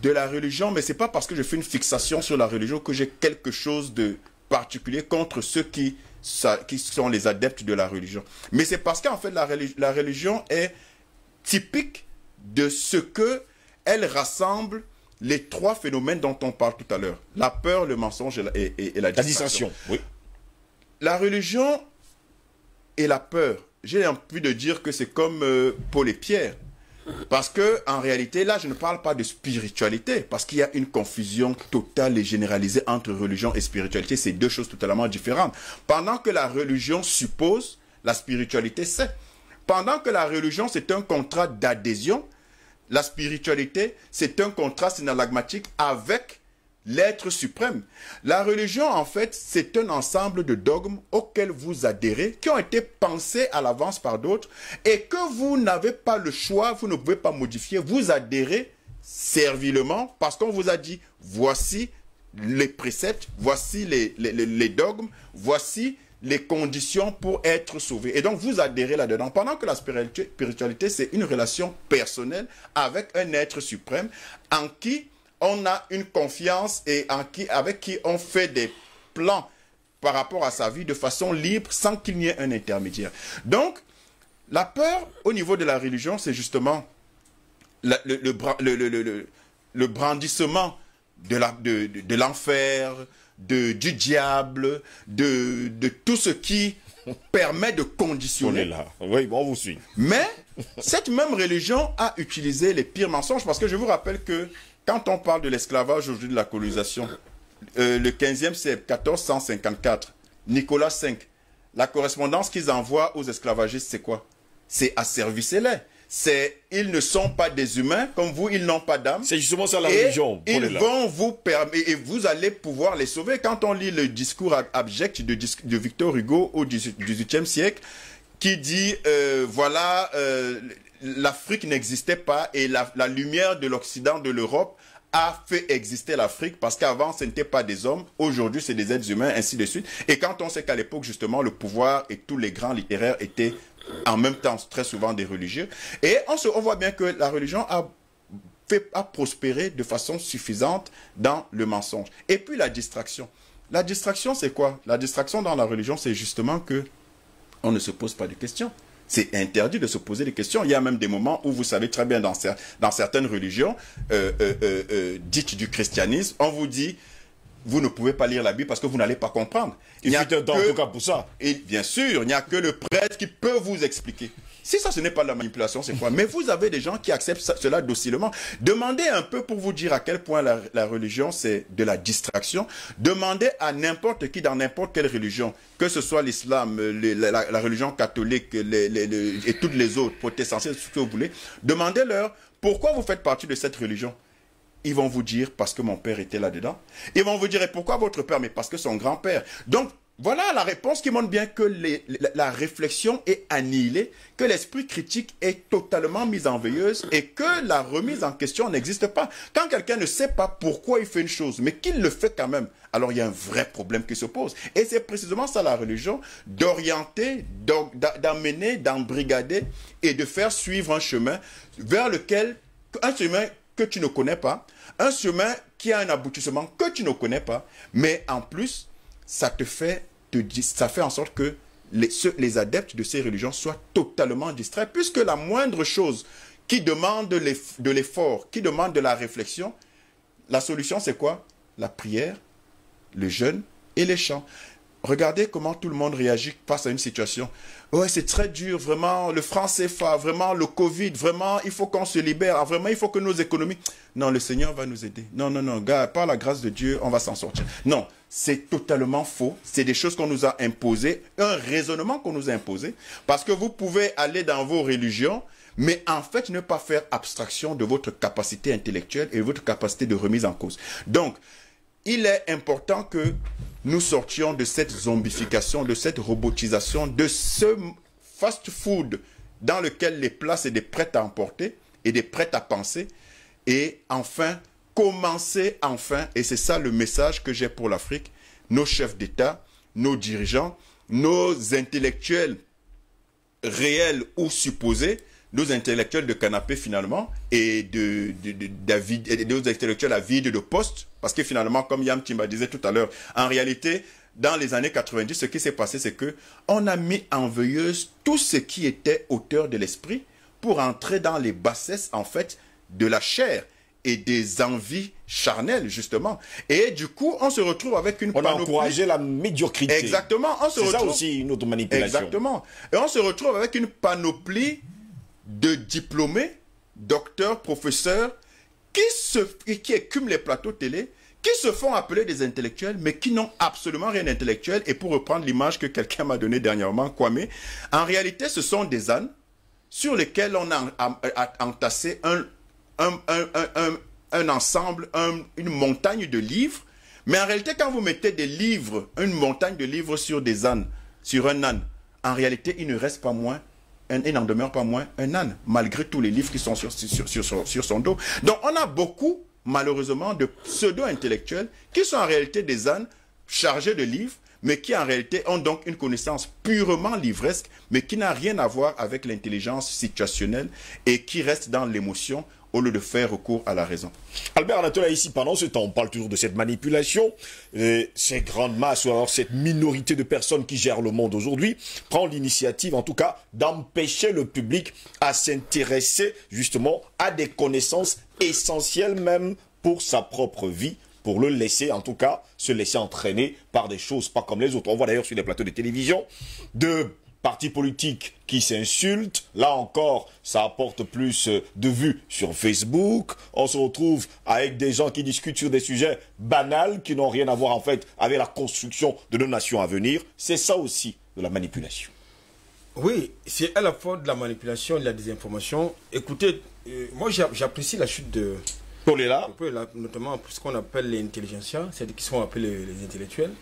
de la religion, mais ce n'est pas parce que je fais une fixation sur la religion que j'ai quelque chose de particulier contre ceux qui sont les adeptes de la religion. Mais c'est parce qu'en fait, la religion est typique de ce qu'elle rassemble les trois phénomènes dont on parle tout à l'heure. La peur, le mensonge et la distraction. Oui. La religion et la peur, j'ai envie de dire que c'est comme Paul et Pierre. Parce que en réalité, là, je ne parle pas de spiritualité, parce qu'il y a une confusion totale et généralisée entre religion et spiritualité. C'est deux choses totalement différentes. Pendant que la religion suppose, la spiritualité sait. Pendant que la religion, c'est un contrat d'adhésion, la spiritualité, c'est un contrat synallagmatique avec l'être suprême. La religion, en fait, c'est un ensemble de dogmes auxquels vous adhérez, qui ont été pensés à l'avance par d'autres, et que vous n'avez pas le choix, vous ne pouvez pas modifier, vous adhérez servilement, parce qu'on vous a dit, voici les préceptes, voici les dogmes, voici les conditions pour être sauvé. Et donc, vous adhérez là-dedans. Pendant que la spiritualité, c'est une relation personnelle avec un être suprême en qui on a une confiance et avec qui on fait des plans par rapport à sa vie de façon libre sans qu'il n'y ait un intermédiaire. Donc, la peur au niveau de la religion, c'est justement le brandissement de l'enfer, du diable, de tout ce qui permet de conditionner. On est là. Oui, bon, on vous suit. Mais cette même religion a utilisé les pires mensonges, parce que je vous rappelle que quand on parle de l'esclavage aujourd'hui, de la colonisation, le 15e siècle, 1454, Nicolas V, la correspondance qu'ils envoient aux esclavagistes, c'est quoi? C'est asservissez-les. Ils ne sont pas des humains comme vous, ils n'ont pas d'âme. C'est justement ça la religion. Ils vont vous permettre, et vous allez pouvoir les sauver. Quand on lit le discours abject de Victor Hugo au XVIIIe siècle, qui dit, voilà, l'Afrique n'existait pas et la lumière de l'Occident, de l'Europe, a fait exister l'Afrique, parce qu'avant ce n'était pas des hommes, aujourd'hui c'est des êtres humains, ainsi de suite. Et quand on sait qu'à l'époque justement le pouvoir et tous les grands littéraires étaient en même temps très souvent des religieux, et on voit bien que la religion a prospéré de façon suffisante dans le mensonge. Et puis la distraction. La distraction, c'est quoi? La distraction dans la religion, c'est justement que on ne se pose pas de questions. C'est interdit de se poser des questions. Il y a même des moments où, vous savez très bien, dans certaines religions dites du christianisme, on vous dit, vous ne pouvez pas lire la Bible parce que vous n'allez pas comprendre. Il y a un temps, en tout cas, pour ça. Et bien sûr, il n'y a que le prêtre qui peut vous expliquer. Si ça, ce n'est pas de la manipulation, c'est quoi? Mais vous avez des gens qui acceptent cela docilement. Demandez un peu pour vous dire à quel point la religion, c'est de la distraction. Demandez à n'importe qui, dans n'importe quelle religion, que ce soit l'islam, la religion catholique et toutes les autres, protestantes, ce que vous voulez, demandez-leur pourquoi vous faites partie de cette religion. Ils vont vous dire, parce que mon père était là-dedans. Ils vont vous dire, et pourquoi votre père? Mais parce que son grand-père. Donc, voilà la réponse qui montre bien que la réflexion est annihilée, que l'esprit critique est totalement mis en veilleuse et que la remise en question n'existe pas. Quand quelqu'un ne sait pas pourquoi il fait une chose, mais qu'il le fait quand même, alors il y a un vrai problème qui se pose. Et c'est précisément ça la religion, d'orienter, d'amener, d'embrigader et de faire suivre un chemin vers lequel, un chemin que tu ne connais pas, un chemin qui a un aboutissement que tu ne connais pas, mais en plus, ça fait en sorte que les adeptes de ces religions soient totalement distraits, puisque la moindre chose qui demande de l'effort, qui demande de la réflexion, la solution c'est quoi? La prière, le jeûne et les chants. Regardez comment tout le monde réagit face à une situation. Ouais, c'est très dur, vraiment, le franc CFA, vraiment, le Covid, vraiment, il faut qu'on se libère, vraiment, il faut que nos économies... Non, le Seigneur va nous aider. Non, non, non, gars, par la grâce de Dieu, on va s'en sortir. Non, c'est totalement faux. C'est des choses qu'on nous a imposées, un raisonnement qu'on nous a imposé, parce que vous pouvez aller dans vos religions, mais en fait, ne pas faire abstraction de votre capacité intellectuelle et de votre capacité de remise en cause. Donc, il est important que nous sortions de cette zombification, de cette robotisation, de ce fast-food dans lequel les plats, c'est des prêts à emporter et des prêts à penser. Et enfin, commencer enfin, et c'est ça le message que j'ai pour l'Afrique, nos chefs d'État, nos dirigeants, nos intellectuels réels ou supposés, nos intellectuels de canapé finalement, et nos intellectuels à vide de poste, parce que finalement, comme Yam Timba disait tout à l'heure, en réalité, dans les années 90, ce qui s'est passé, c'est que on a mis en veilleuse tout ce qui était auteur de l'esprit pour entrer dans les bassesses, en fait, de la chair et des envies charnelles, justement. Et du coup, on se retrouve avec une panoplie. On a encouragé la médiocrité. Exactement. C'est ça aussi une autre manipulation. Exactement. Et on se retrouve avec une panoplie de diplômés, docteurs, professeurs, qui écument les plateaux télé, qui se font appeler des intellectuels, mais qui n'ont absolument rien d'intellectuel. Et pour reprendre l'image que quelqu'un m'a donnée dernièrement, Kwame, en réalité, ce sont des ânes sur lesquels on a entassé un ensemble, une montagne de livres. Mais en réalité, quand vous mettez des livres, une montagne de livres sur des ânes, sur un âne, en réalité, il ne reste pas moins, il n'en demeure pas moins un âne, malgré tous les livres qui sont sur son dos. Donc, on a beaucoup, malheureusement, de pseudo-intellectuels qui sont en réalité des ânes chargés de livres, mais qui en réalité ont donc une connaissance purement livresque, mais qui n'a rien à voir avec l'intelligence situationnelle et qui reste dans l'émotion au lieu de faire recours à la raison. Albert Anatola, ici, pendant ce temps, on parle toujours de cette manipulation. Ces grandes masses, ou alors cette minorité de personnes qui gèrent le monde aujourd'hui, prend l'initiative, en tout cas, d'empêcher le public à s'intéresser, justement, à des connaissances essentielles même pour sa propre vie, pour le laisser, en tout cas, se laisser entraîner par des choses pas comme les autres. On voit d'ailleurs sur les plateaux de télévision de partis politiques qui s'insultent. Là encore, ça apporte plus de vues sur Facebook. On se retrouve avec des gens qui discutent sur des sujets banals qui n'ont rien à voir en fait avec la construction de nos nations à venir. C'est ça aussi de la manipulation. Oui, c'est à la fois de la manipulation et de la désinformation. Écoutez, moi j'apprécie la chute de... Polela, notamment ce qu'on appelle les intelligentsia, c'est-à-dire qui sont appelés les intellectuels,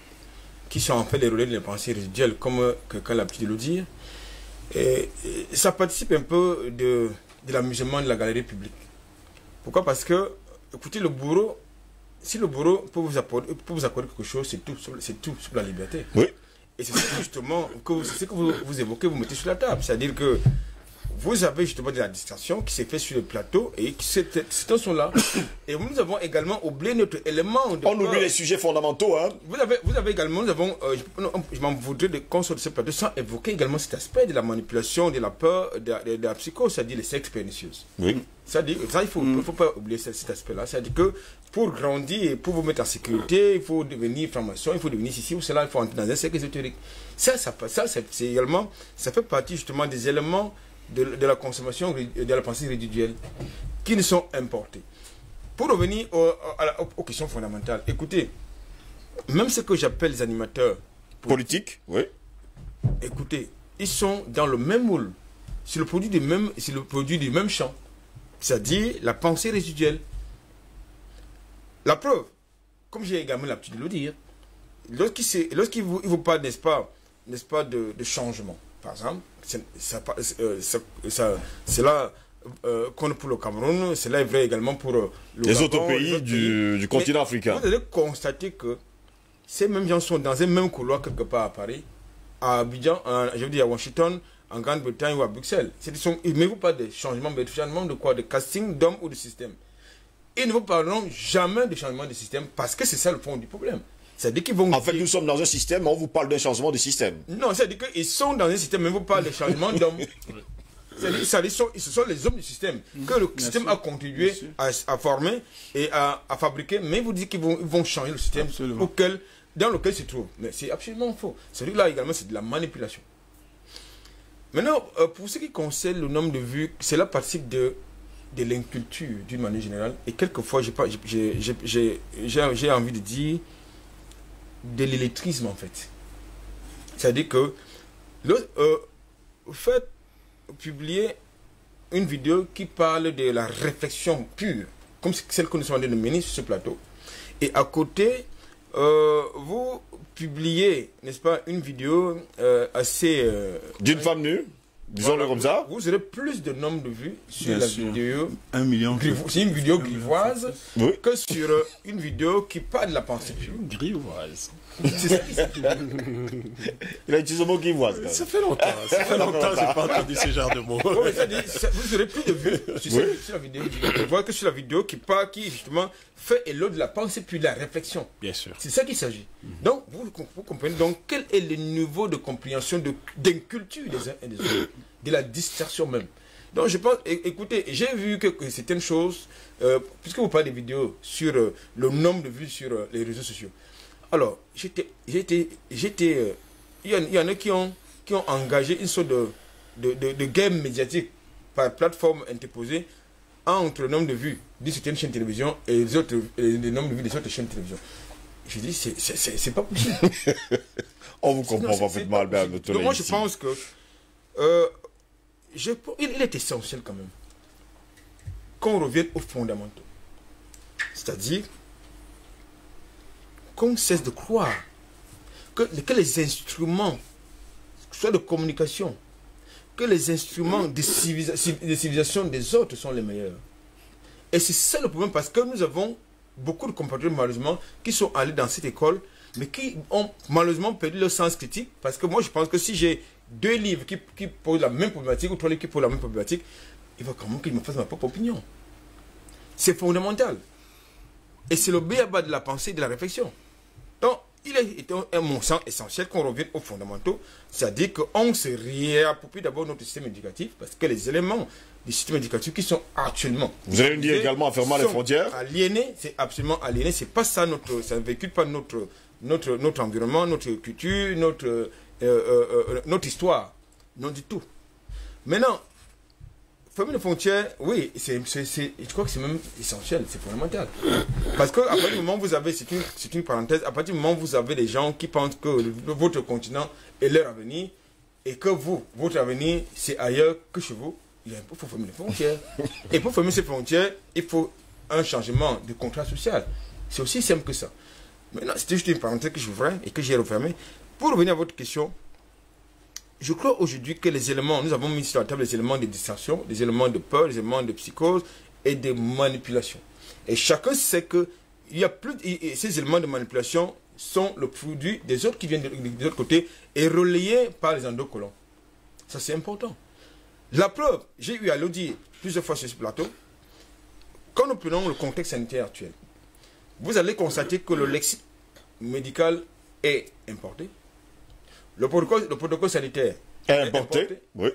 qui sont en fait les relais de la pensée résiduelle, comme quelqu'un l'a l'habitude de le dire. Et ça participe un peu de l'amusement de la galerie publique. Pourquoi? Parce que, écoutez, le bourreau, si le bourreau peut vous accorder quelque chose, c'est tout sur la liberté. oui. Et c'est justement ce que vous évoquez, vous mettez sur la table. C'est-à-dire que vous avez justement de la distraction qui s'est faite sur le plateau et qui ces temps sont là. Et nous avons également oublié notre élément. On oublie les sujets fondamentaux. Hein. Vous avez également, nous avons, je m'en voudrais de qu'on soit de ce plateau sans évoquer également cet aspect de la manipulation, de la peur, de la psychose, c'est-à-dire les sectes pernicieuses. Oui. C'est-à-dire, ça, il ne faut pas oublier cet aspect-là. C'est-à-dire que pour grandir et pour vous mettre en sécurité, il faut devenir franc-maçon, il faut devenir ceci ou cela, il faut entrer dans un cercle ésotérique. Ça c'est également, ça fait partie justement des éléments de la consommation, de la pensée résiduelle, qui ne sont importés. Pour revenir aux questions fondamentales, écoutez, même ce que j'appelle les animateurs politiques, oui. Écoutez, ils sont dans le même moule, c'est le produit du même champ, c'est-à-dire la pensée résiduelle. La preuve, comme j'ai également l'habitude de le dire, lorsqu'il vous parle, n'est-ce pas, de changement, par exemple, c'est là qu'on pour le Cameroun, c'est là vrai également pour les autres pays du continent africain. Vous allez constater que ces mêmes gens sont dans un même couloir quelque part à Paris, à Abidjan, je veux dire à Washington, en Grande-Bretagne ou à Bruxelles. Ils ne vous pas de changement, mais de changement de quoi? De casting d'hommes ou de système. Ils ne vous parleront jamais de changement de système parce que c'est ça le fond du problème. C'est-à-dire qu'ils vont... En fait, nous sommes dans un système, on vous parle d'un changement de système. Non, c'est-à-dire qu'ils sont dans un système, mais ils vous parlent de changement d'hommes. C'est-à-dire ce sont les hommes du système que le système a contribué à former et à fabriquer, mais vous dites qu'ils vont changer le système dans lequel ils se trouvent. Mais c'est absolument faux. Celui-là également, c'est de la manipulation. Maintenant, pour ce qui concerne le nombre de vues, cela participe de l'inculture d'une manière générale. Et quelquefois, j'ai envie de dire de l'illettrisme en fait. C'est-à-dire que faites publier une vidéo qui parle de la réflexion pure, comme celle que nous sommes en train de mener sur ce plateau. Et à côté, vous publiez, n'est-ce pas, une vidéo assez... d'une femme nue, disons-le comme ça. Vous aurez plus de nombre de vues sur la vidéo. 1 million. C'est une vidéo grivoise oui. que sur une vidéo qui parle de la pensée pure. Grivoise. C'est ça qui Il a utilisé le mot grivoise. Ça fait longtemps que je n'ai pas entendu ce genre de mots. Ouais, vous aurez plus de vues sur la vidéo que sur la vidéo qui justement fait élo de la pensée puis de la réflexion. Bien sûr. C'est ça qu'il s'agit. Donc, vous comprenez donc quel est le niveau de compréhension d'inculture des uns et des autres, de la distorsion même. Donc, je pense, écoutez, j'ai vu que certaines choses, puisque vous parlez des vidéos sur le nombre de vues sur les réseaux sociaux. Alors, il y en a qui ont engagé une sorte de guerre médiatique par plateforme interposée entre le nombre de vues d'une certaine chaîne de télévision et le nombre de vues des autres chaînes de télévision. Je dis, c'est pas possible. On vous comprend parfaitement, Albert. Donc moi, je pense que il est essentiel quand même qu'on revienne aux fondamentaux. C'est-à-dire qu'on cesse de croire que les instruments, soit de communication, que les instruments de civilisation des autres sont les meilleurs. Et c'est ça le problème, parce que nous avons beaucoup de compatriotes, malheureusement, qui sont allés dans cette école, mais qui ont malheureusement perdu leur sens critique. Parce que moi, je pense que si j'ai 2 livres qui posent la même problématique, ou 3 livres qui posent la même problématique, il va quand même que je me fasse ma propre opinion. C'est fondamental. Et c'est le b.a.-ba de la pensée et de la réflexion. Donc, il est, à mon sens, essentiel qu'on revienne aux fondamentaux, c'est-à-dire qu'on se réapproprie d'abord notre système éducatif, parce que les éléments du système éducatif qui sont actuellement... Vous allez me dire également en fermant les frontières? Aliénés, c'est absolument aliéné, c'est pas ça, ça ne véhicule pas notre environnement, notre culture, notre histoire. Non du tout. Maintenant, fermer les frontières, oui, je crois que c'est même essentiel, c'est fondamental. Parce qu'à partir du moment où vous avez, c'est une parenthèse, à partir du moment où vous avez des gens qui pensent que votre continent est leur avenir, et que votre avenir, c'est ailleurs que chez vous, il faut fermer les frontières. Et pour fermer ces frontières, il faut un changement de contrat social. C'est aussi simple que ça. Maintenant, c'était juste une parenthèse que j'ouvrais et que j'ai refermée. Pour revenir à votre question, je crois aujourd'hui que les éléments, nous avons mis sur la table les éléments de distraction, les éléments de peur, les éléments de psychose et de manipulation. Et chacun sait que ces éléments de manipulation sont le produit des autres qui viennent de l'autre côté et relayés par les endocolons. Ça, c'est important. La preuve, j'ai eu à le dire plusieurs fois sur ce plateau, quand nous prenons le contexte sanitaire actuel, vous allez constater que le lexique médical est importé. Le protocole sanitaire est importé. Oui.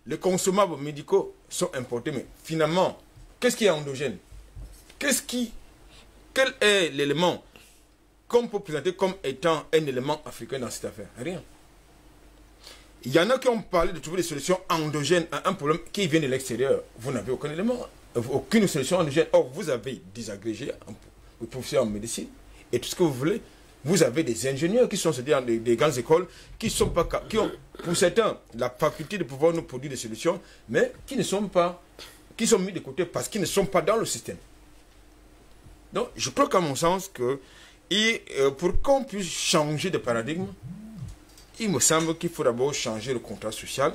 Les consommables médicaux sont importés. Mais finalement, qu'est-ce qui est endogène? Quel est l'élément qu'on peut présenter comme étant un élément africain dans cette affaire? Rien. Il y en a qui ont parlé de trouver des solutions endogènes à un problème qui vient de l'extérieur. Vous n'avez aucun élément, aucune solution endogène. Or, vous avez des agrégés, des professeurs en médecine, et tout ce que vous voulez. Vous avez des ingénieurs qui sont dans des grandes écoles, qui ont, pour certains, la faculté de pouvoir nous produire des solutions, mais qui sont mis de côté parce qu'ils ne sont pas dans le système. Donc, je crois qu'à mon sens, pour qu'on puisse changer de paradigme, il me semble qu'il faut d'abord changer le contrat social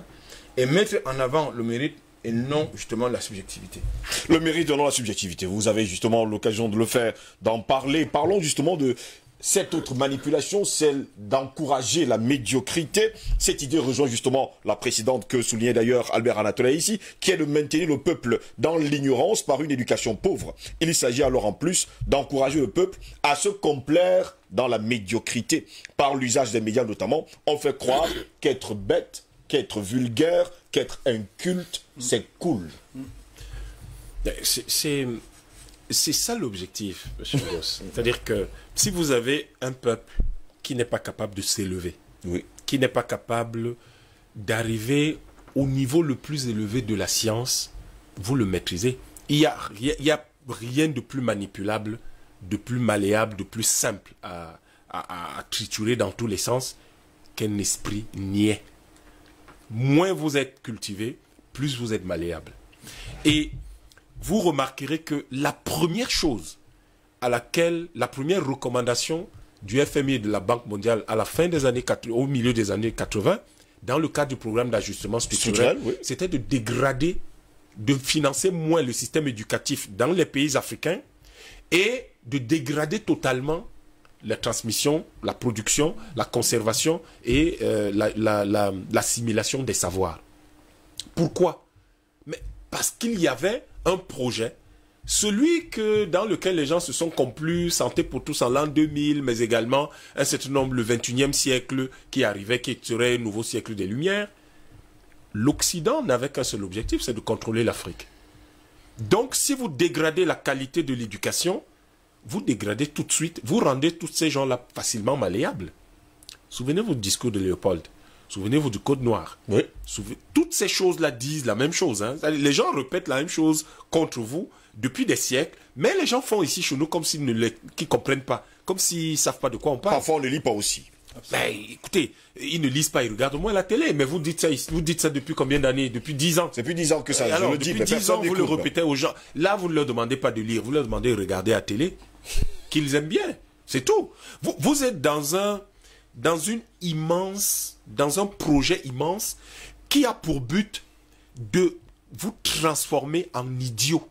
et mettre en avant le mérite et non justement la subjectivité. Le mérite et non la subjectivité. Vous avez justement l'occasion de le faire, d'en parler. Parlons justement de cette autre manipulation, celle d'encourager la médiocrité. Cette idée rejoint justement la précédente que soulignait d'ailleurs Albert Anatolia ici, qui est de maintenir le peuple dans l'ignorance par une éducation pauvre. Il s'agit alors en plus d'encourager le peuple à se complaire dans la médiocrité. Par l'usage des médias notamment, on fait croire qu'être bête, qu'être vulgaire, qu'être inculte, c'est cool. C'est ça l'objectif, M. Goss. C'est-à-dire que si vous avez un peuple qui n'est pas capable de s'élever, oui, qui n'est pas capable d'arriver au niveau le plus élevé de la science, vous le maîtrisez. Il y a rien de plus manipulable, de plus malléable, de plus simple à triturer dans tous les sens qu'un esprit niais. Moins vous êtes cultivé, plus vous êtes malléable. Et vous remarquerez que la première chose la première recommandation du FMI et de la Banque mondiale à la fin des années 80, au milieu des années 80, dans le cadre du programme d'ajustement structurel, oui, c'était de dégrader, de financer moins le système éducatif dans les pays africains et de dégrader totalement la transmission, la production, la conservation et l'assimilation des savoirs. Pourquoi? Mais parce qu'il y avait un projet, celui dans lequel les gens se sont complus, santé pour tous en l'an 2000, mais également un certain nombre, le 21e siècle qui arrivait, qui serait un nouveau siècle des Lumières. L'Occident n'avait qu'un seul objectif, c'est de contrôler l'Afrique. Donc, si vous dégradez la qualité de l'éducation, vous dégradez tout de suite, vous rendez tous ces gens-là facilement malléables. Souvenez-vous du discours de Léopold. Souvenez-vous du Code Noir. Oui. Toutes ces choses-là disent la même chose. Hein. Les gens répètent la même chose contre vous depuis des siècles, mais les gens font ici chez nous comme s'ils ne comprennent pas, comme s'ils ne savent pas de quoi on parle. Parfois, on ne lit pas aussi. Ben, écoutez, ils ne lisent pas, ils regardent au moins la télé. Mais vous dites ça depuis combien d'années? Depuis 10 ans. C'est plus 10 ans que ça, Alors, je le dis, depuis mais 10 personne ans, vous le n'écoute. répétez aux gens. Là, vous ne leur demandez pas de lire, vous leur demandez de regarder la télé, qu'ils aiment bien. C'est tout. Vous êtes dans un projet immense qui a pour but de vous transformer en idiots,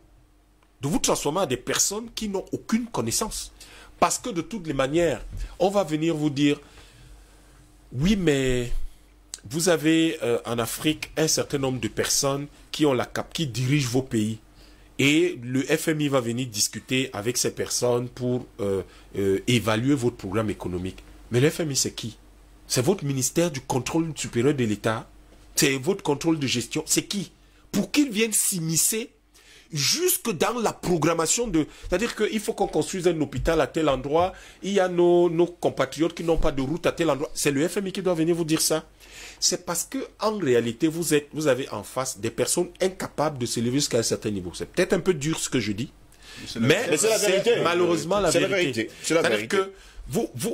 de vous transformer en des personnes qui n'ont aucune connaissance. Parce que de toutes les manières, on va venir vous dire, oui, mais vous avez en Afrique un certain nombre de personnes qui dirigent vos pays. Et le FMI va venir discuter avec ces personnes pour évaluer votre programme économique. Mais le FMI, c'est qui? C'est votre ministère du contrôle supérieur de l'État? C'est votre contrôle de gestion? C'est qui? Pour qu'ils viennent s'immiscer jusque dans la programmation de... C'est-à-dire qu'il faut qu'on construise un hôpital à tel endroit, il y a nos compatriotes qui n'ont pas de route à tel endroit. C'est le FMI qui doit venir vous dire ça. C'est parce que en réalité, vous avez en face des personnes incapables de s'élever jusqu'à un certain niveau. C'est peut-être un peu dur ce que je dis, mais c'est la vérité. Malheureusement la C'est la vérité. vérité. C'est la C'est-à-dire vérité. que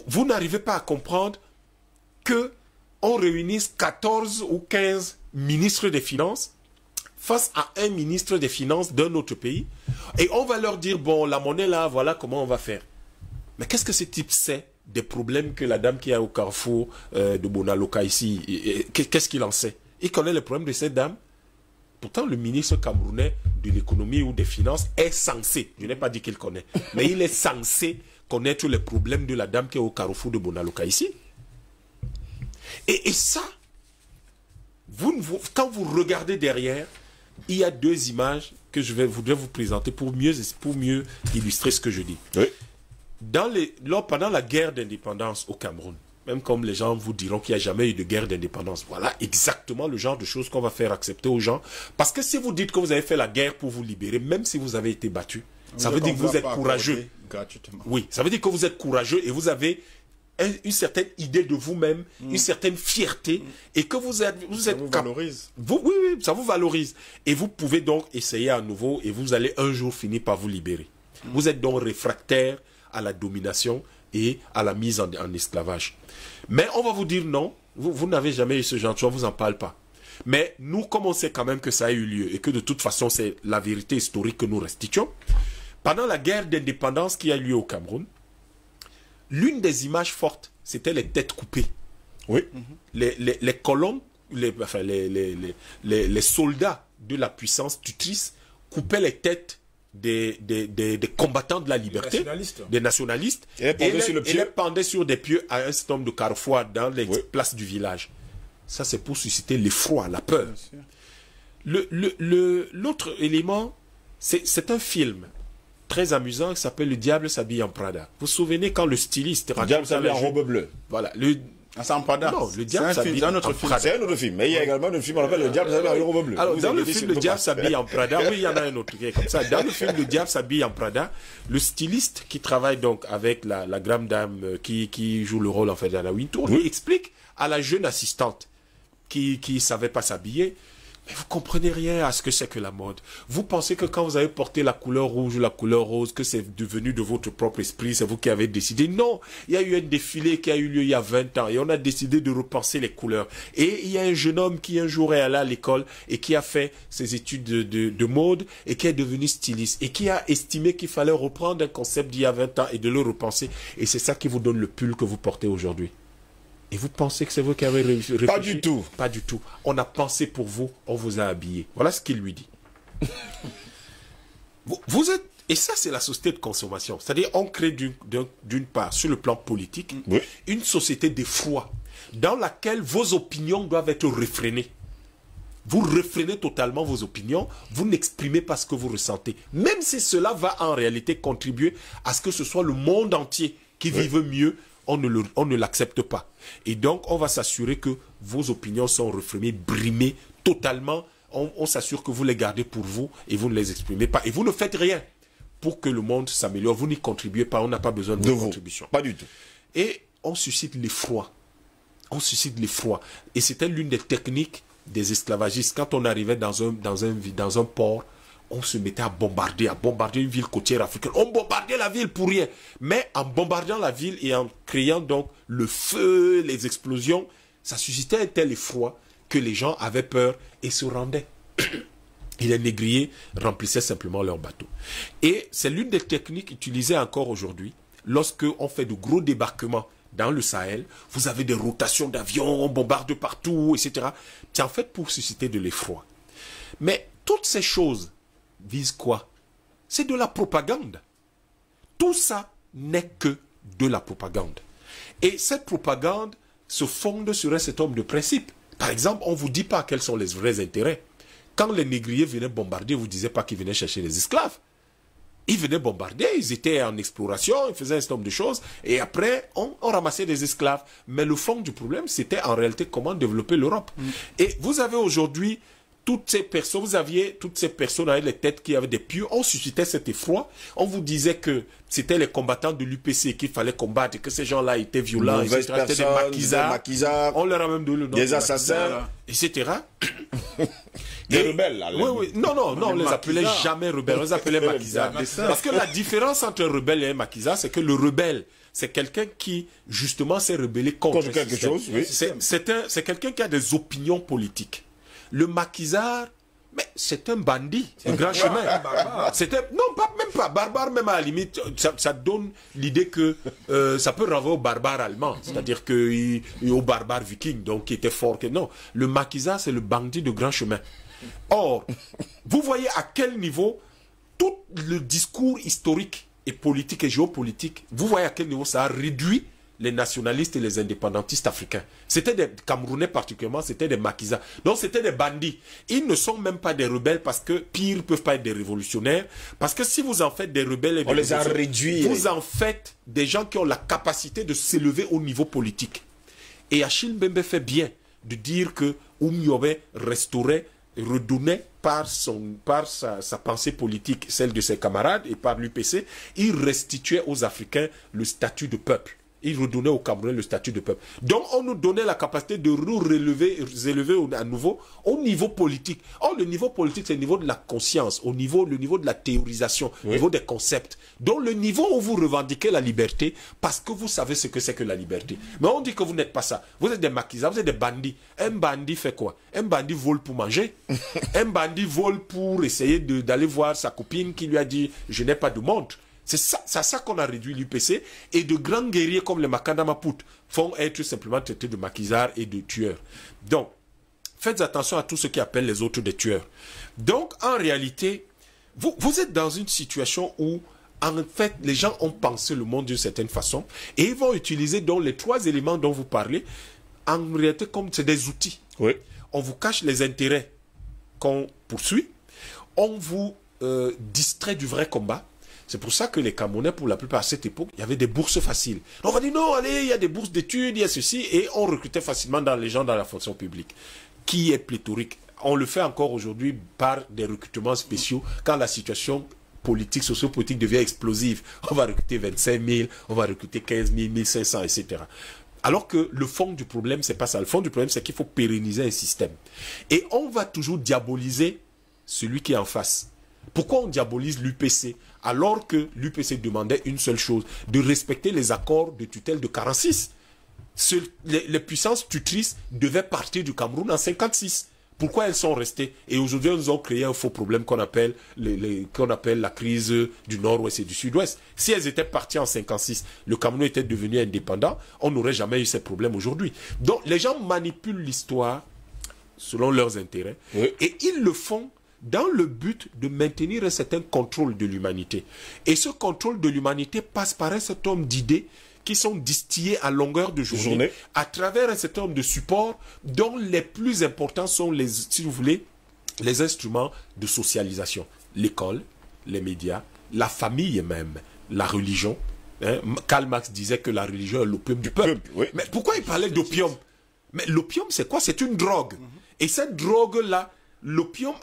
vous n'arrivez pas à comprendre que on réunisse 14 ou 15 ministres des Finances face à un ministre des Finances d'un autre pays, et on va leur dire, bon, la monnaie là, voilà comment on va faire. Mais qu'est-ce que ce type sait des problèmes que la dame qui est au carrefour de Bonaloka ici, qu'est-ce qu'il en sait? Il connaît les problèmes de cette dame. Pourtant, le ministre camerounais de l'économie ou des finances est censé, je n'ai pas dit qu'il connaît, mais il est censé connaître les problèmes de la dame qui est au carrefour de Bonaloka ici. Et ça, quand vous regardez derrière, il y a deux images que voudrais vous présenter pour mieux illustrer ce que je dis. Oui. Pendant la guerre d'indépendance au Cameroun, même comme les gens vous diront qu'il n'y a jamais eu de guerre d'indépendance, voilà exactement le genre de choses qu'on va faire accepter aux gens. Parce que si vous dites que vous avez fait la guerre pour vous libérer, même si vous avez été battu, ça veut dire que vous êtes courageux. Gratuitement. Oui, ça veut dire que vous êtes courageux et vous avez une certaine idée de vous-même, une certaine fierté, et que vous êtes Ça vous valorise. oui, ça vous valorise. Et vous pouvez donc essayer à nouveau et vous allez un jour finir par vous libérer. Vous êtes donc réfractaire à la domination et à la mise en esclavage. Mais on va vous dire non, vous n'avez jamais eu ce genre de choix, on ne vous en parle pas. Mais nous, comme on sait quand même que ça a eu lieu et que de toute façon c'est la vérité historique que nous restituons, pendant la guerre d'indépendance qui a eu lieu au Cameroun, l'une des images fortes, c'était les têtes coupées. Oui. Les colons, les soldats de la puissance tutrice coupaient les têtes des combattants de la liberté, des nationalistes, Et les pendaient sur des pieux à un certain nombre de carrefours dans les places du village. Ça, c'est pour susciter l'effroi, la peur. L'autre élément, c'est un film très amusant qui s'appelle Le Diable s'habille en Prada. Vous vous souvenez quand le styliste Le diable s'habille en robe bleue. Voilà. C'est en Prada. Non, Le Diable s'habille en Prada. C'est un autre film. Mais il y a également un film, on l'appelle Le diable s'habille en robe bleue. Alors, Vous dans avez le dit, film c'est Le pas Diable mal. s'habille en Prada, oui, il y en a un autre qui est comme ça. Dans le film Le Diable s'habille en Prada, le styliste qui travaille donc avec la grande dame qui joue le rôle en fait d'Anna Wintour, lui explique à la jeune assistante qui savait pas s'habiller, mais vous comprenez rien à ce que c'est que la mode. Vous pensez que quand vous avez porté la couleur rouge ou la couleur rose, que c'est devenu de votre propre esprit, c'est vous qui avez décidé. Non, il y a eu un défilé qui a eu lieu il y a 20 ans et on a décidé de repenser les couleurs. Et il y a un jeune homme qui un jour est allé à l'école et qui a fait ses études de mode et qui est devenu styliste et qui a estimé qu'il fallait reprendre un concept d'il y a 20 ans et de le repenser. Et c'est ça qui vous donne le pull que vous portez aujourd'hui. Et vous pensez que c'est vous qui avez réfléchi? Pas du tout. Pas du tout. On a pensé pour vous, on vous a habillé. Voilà ce qu'il lui dit. vous êtes... Et ça, c'est la société de consommation. C'est-à-dire, on crée d'une part, sur le plan politique, une société d'effroi dans laquelle vos opinions doivent être réfrénées. Vous réfrénez totalement vos opinions, vous n'exprimez pas ce que vous ressentez. Même si cela va en réalité contribuer à ce que ce soit le monde entier qui vive mieux, on ne l'accepte pas. Et donc, on va s'assurer que vos opinions sont réfrénées, brimées totalement. On s'assure que vous les gardez pour vous et vous ne les exprimez pas. Et vous ne faites rien pour que le monde s'améliore. Vous n'y contribuez pas, on n'a pas besoin de vos contributions. Pas du tout. Et on suscite l'effroi. On suscite l'effroi. Et c'était l'une des techniques des esclavagistes. Quand on arrivait dans un port on se mettait à bombarder une ville côtière africaine. On bombardait la ville pour rien. Mais en bombardant la ville et en créant donc le feu, les explosions, ça suscitait un tel effroi que les gens avaient peur et se rendaient. Et les négriers remplissaient simplement leurs bateaux. Et c'est l'une des techniques utilisées encore aujourd'hui. Lorsque on fait de gros débarquements dans le Sahel, vous avez des rotations d'avions, on bombarde partout, etc. C'est en fait pour susciter de l'effroi. Mais toutes ces choses visent quoi? C'est de la propagande. Tout ça n'est que de la propagande. Et cette propagande se fonde sur un certain nombre de principes. Par exemple, on ne vous dit pas quels sont les vrais intérêts. Quand les négriers venaient bombarder, vous ne disiez pas qu'ils venaient chercher les esclaves. Ils venaient bombarder, ils étaient en exploration, ils faisaient un certain nombre de choses, et après, on ramassait des esclaves. Mais le fond du problème, c'était en réalité comment développer l'Europe. Et vous avez aujourd'hui toutes ces personnes, vous aviez toutes ces personnes avec les têtes qui avaient des pieux, on suscitait cet effroi, on vous disait que c'était les combattants de l'UPC qu'il fallait combattre, et que ces gens-là étaient violents, etc. C'était des maquisards, on leur a même donné le nom des assassins, etc. Des rebelles, là. Oui. Non, on les appelait jamais rebelles, on les appelait maquisards. Parce que la différence entre un rebelle et un maquisard, c'est que le rebelle, c'est quelqu'un qui, justement, s'est rebellé contre quelque chose, oui. C'est quelqu'un qui a des opinions politiques. Le maquisard, mais c'est un bandit, un grand chemin. Même pas barbare, même à la limite, ça donne l'idée que ça peut renvoyer au barbare allemand, c'est-à-dire au barbare viking, donc qui était fort. Non, le maquisard, c'est le bandit de grand chemin. Or, vous voyez à quel niveau tout le discours historique et politique et géopolitique, vous voyez à quel niveau ça a réduit les nationalistes et les indépendantistes africains. C'était des Camerounais particulièrement, c'était des maquisards. Donc c'était des bandits. Ils ne sont même pas des rebelles parce que pire, ils ne peuvent pas être des révolutionnaires. Parce que si vous en faites des rebelles et des on les a réduits. Vous en faites des gens qui ont la capacité de s'élever au niveau politique. Et Achille Mbembe fait bien de dire que Oumyobé restaurait, redonnait par sa pensée politique, celle de ses camarades et par l'UPC, il restituait aux Africains le statut de peuple. Il redonnait aux Camerounais le statut de peuple. Donc, on nous donnait la capacité de nous élever à nouveau au niveau politique. Or, le niveau politique, c'est le niveau de la conscience, le niveau de la théorisation, le niveau des concepts. Donc, le niveau où vous revendiquez la liberté, parce que vous savez ce que c'est que la liberté. Mais on dit que vous n'êtes pas ça. Vous êtes des maquisards, vous êtes des bandits. Un bandit fait quoi? Un bandit vole pour manger. Un bandit vole pour essayer d'aller voir sa copine qui lui a dit « je n'ai pas de montre ». C'est ça qu'on a réduit l'UPC, et de grands guerriers comme les Makanda Maputo font être simplement traités de maquisards et de tueurs. Donc, faites attention à tout ce qui appelle les autres des tueurs. Donc, en réalité, vous êtes dans une situation où, en fait, les gens ont pensé le monde d'une certaine façon, et ils vont utiliser donc les trois éléments dont vous parlez, en réalité, comme c'est des outils. Oui. On vous cache les intérêts qu'on poursuit, on vous distrait du vrai combat. C'est pour ça que les Camerounais, pour la plupart à cette époque, il y avait des bourses faciles. Donc on va dire non, allez, il y a des bourses d'études, il y a ceci, et on recrutait facilement les gens dans la fonction publique, qui est pléthorique. On le fait encore aujourd'hui par des recrutements spéciaux quand la situation politique, sociopolitique devient explosive. On va recruter 25 000, on va recruter 15 000, 1500, etc. Alors que le fond du problème, c'est pas ça. Le fond du problème, c'est qu'il faut pérenniser un système. Et on va toujours diaboliser celui qui est en face. Pourquoi on diabolise l'UPC alors que l'UPC demandait une seule chose, de respecter les accords de tutelle de 46? Les puissances tutrices devaient partir du Cameroun en 56. Pourquoi elles sont restées? Et aujourd'hui, elles ont créé un faux problème qu'on appelle la crise du Nord-Ouest et du Sud-Ouest. Si elles étaient parties en 56, le Cameroun était devenu indépendant, on n'aurait jamais eu ces problèmes aujourd'hui. Donc, les gens manipulent l'histoire selon leurs intérêts, oui, et ils le font dans le but de maintenir un certain contrôle de l'humanité. Et ce contrôle de l'humanité passe par un certain nombre d'idées qui sont distillées à longueur de journée à travers un certain nombre de supports dont les plus importants sont, si vous voulez, les instruments de socialisation. L'école, les médias, la famille même, la religion. Karl Marx disait que la religion est l'opium du peuple. Oui. Mais pourquoi il parlait d'opium? Mais l'opium, c'est quoi? C'est une drogue. Et cette drogue-là, l'opium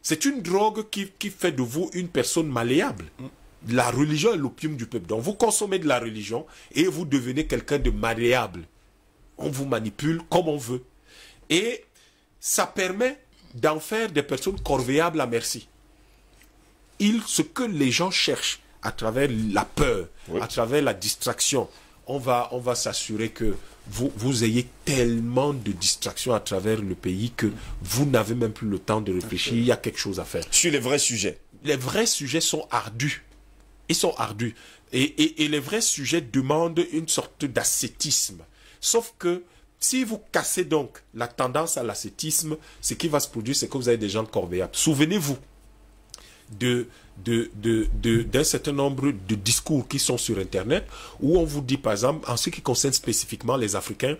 c'est une drogue qui fait de vous une personne malléable. La religion est l'opium du peuple. Donc vous consommez de la religion et vous devenez quelqu'un de malléable. On vous manipule comme on veut. Et ça permet d'en faire des personnes corvéables à merci. ce que les gens cherchent à travers la peur, à travers la distraction, on va s'assurer que vous ayez tellement de distractions à travers le pays que vous n'avez même plus le temps de réfléchir. Il y a quelque chose à faire. Sur les vrais sujets. Les vrais sujets sont ardus. Ils sont ardus. Et les vrais sujets demandent une sorte d'ascétisme. Sauf que si vous cassez donc la tendance à l'ascétisme, ce qui va se produire, c'est que vous avez des gens corvéables. Souvenez-vous d'un certain nombre de discours qui sont sur Internet, où on vous dit, par exemple, en ce qui concerne spécifiquement les Africains,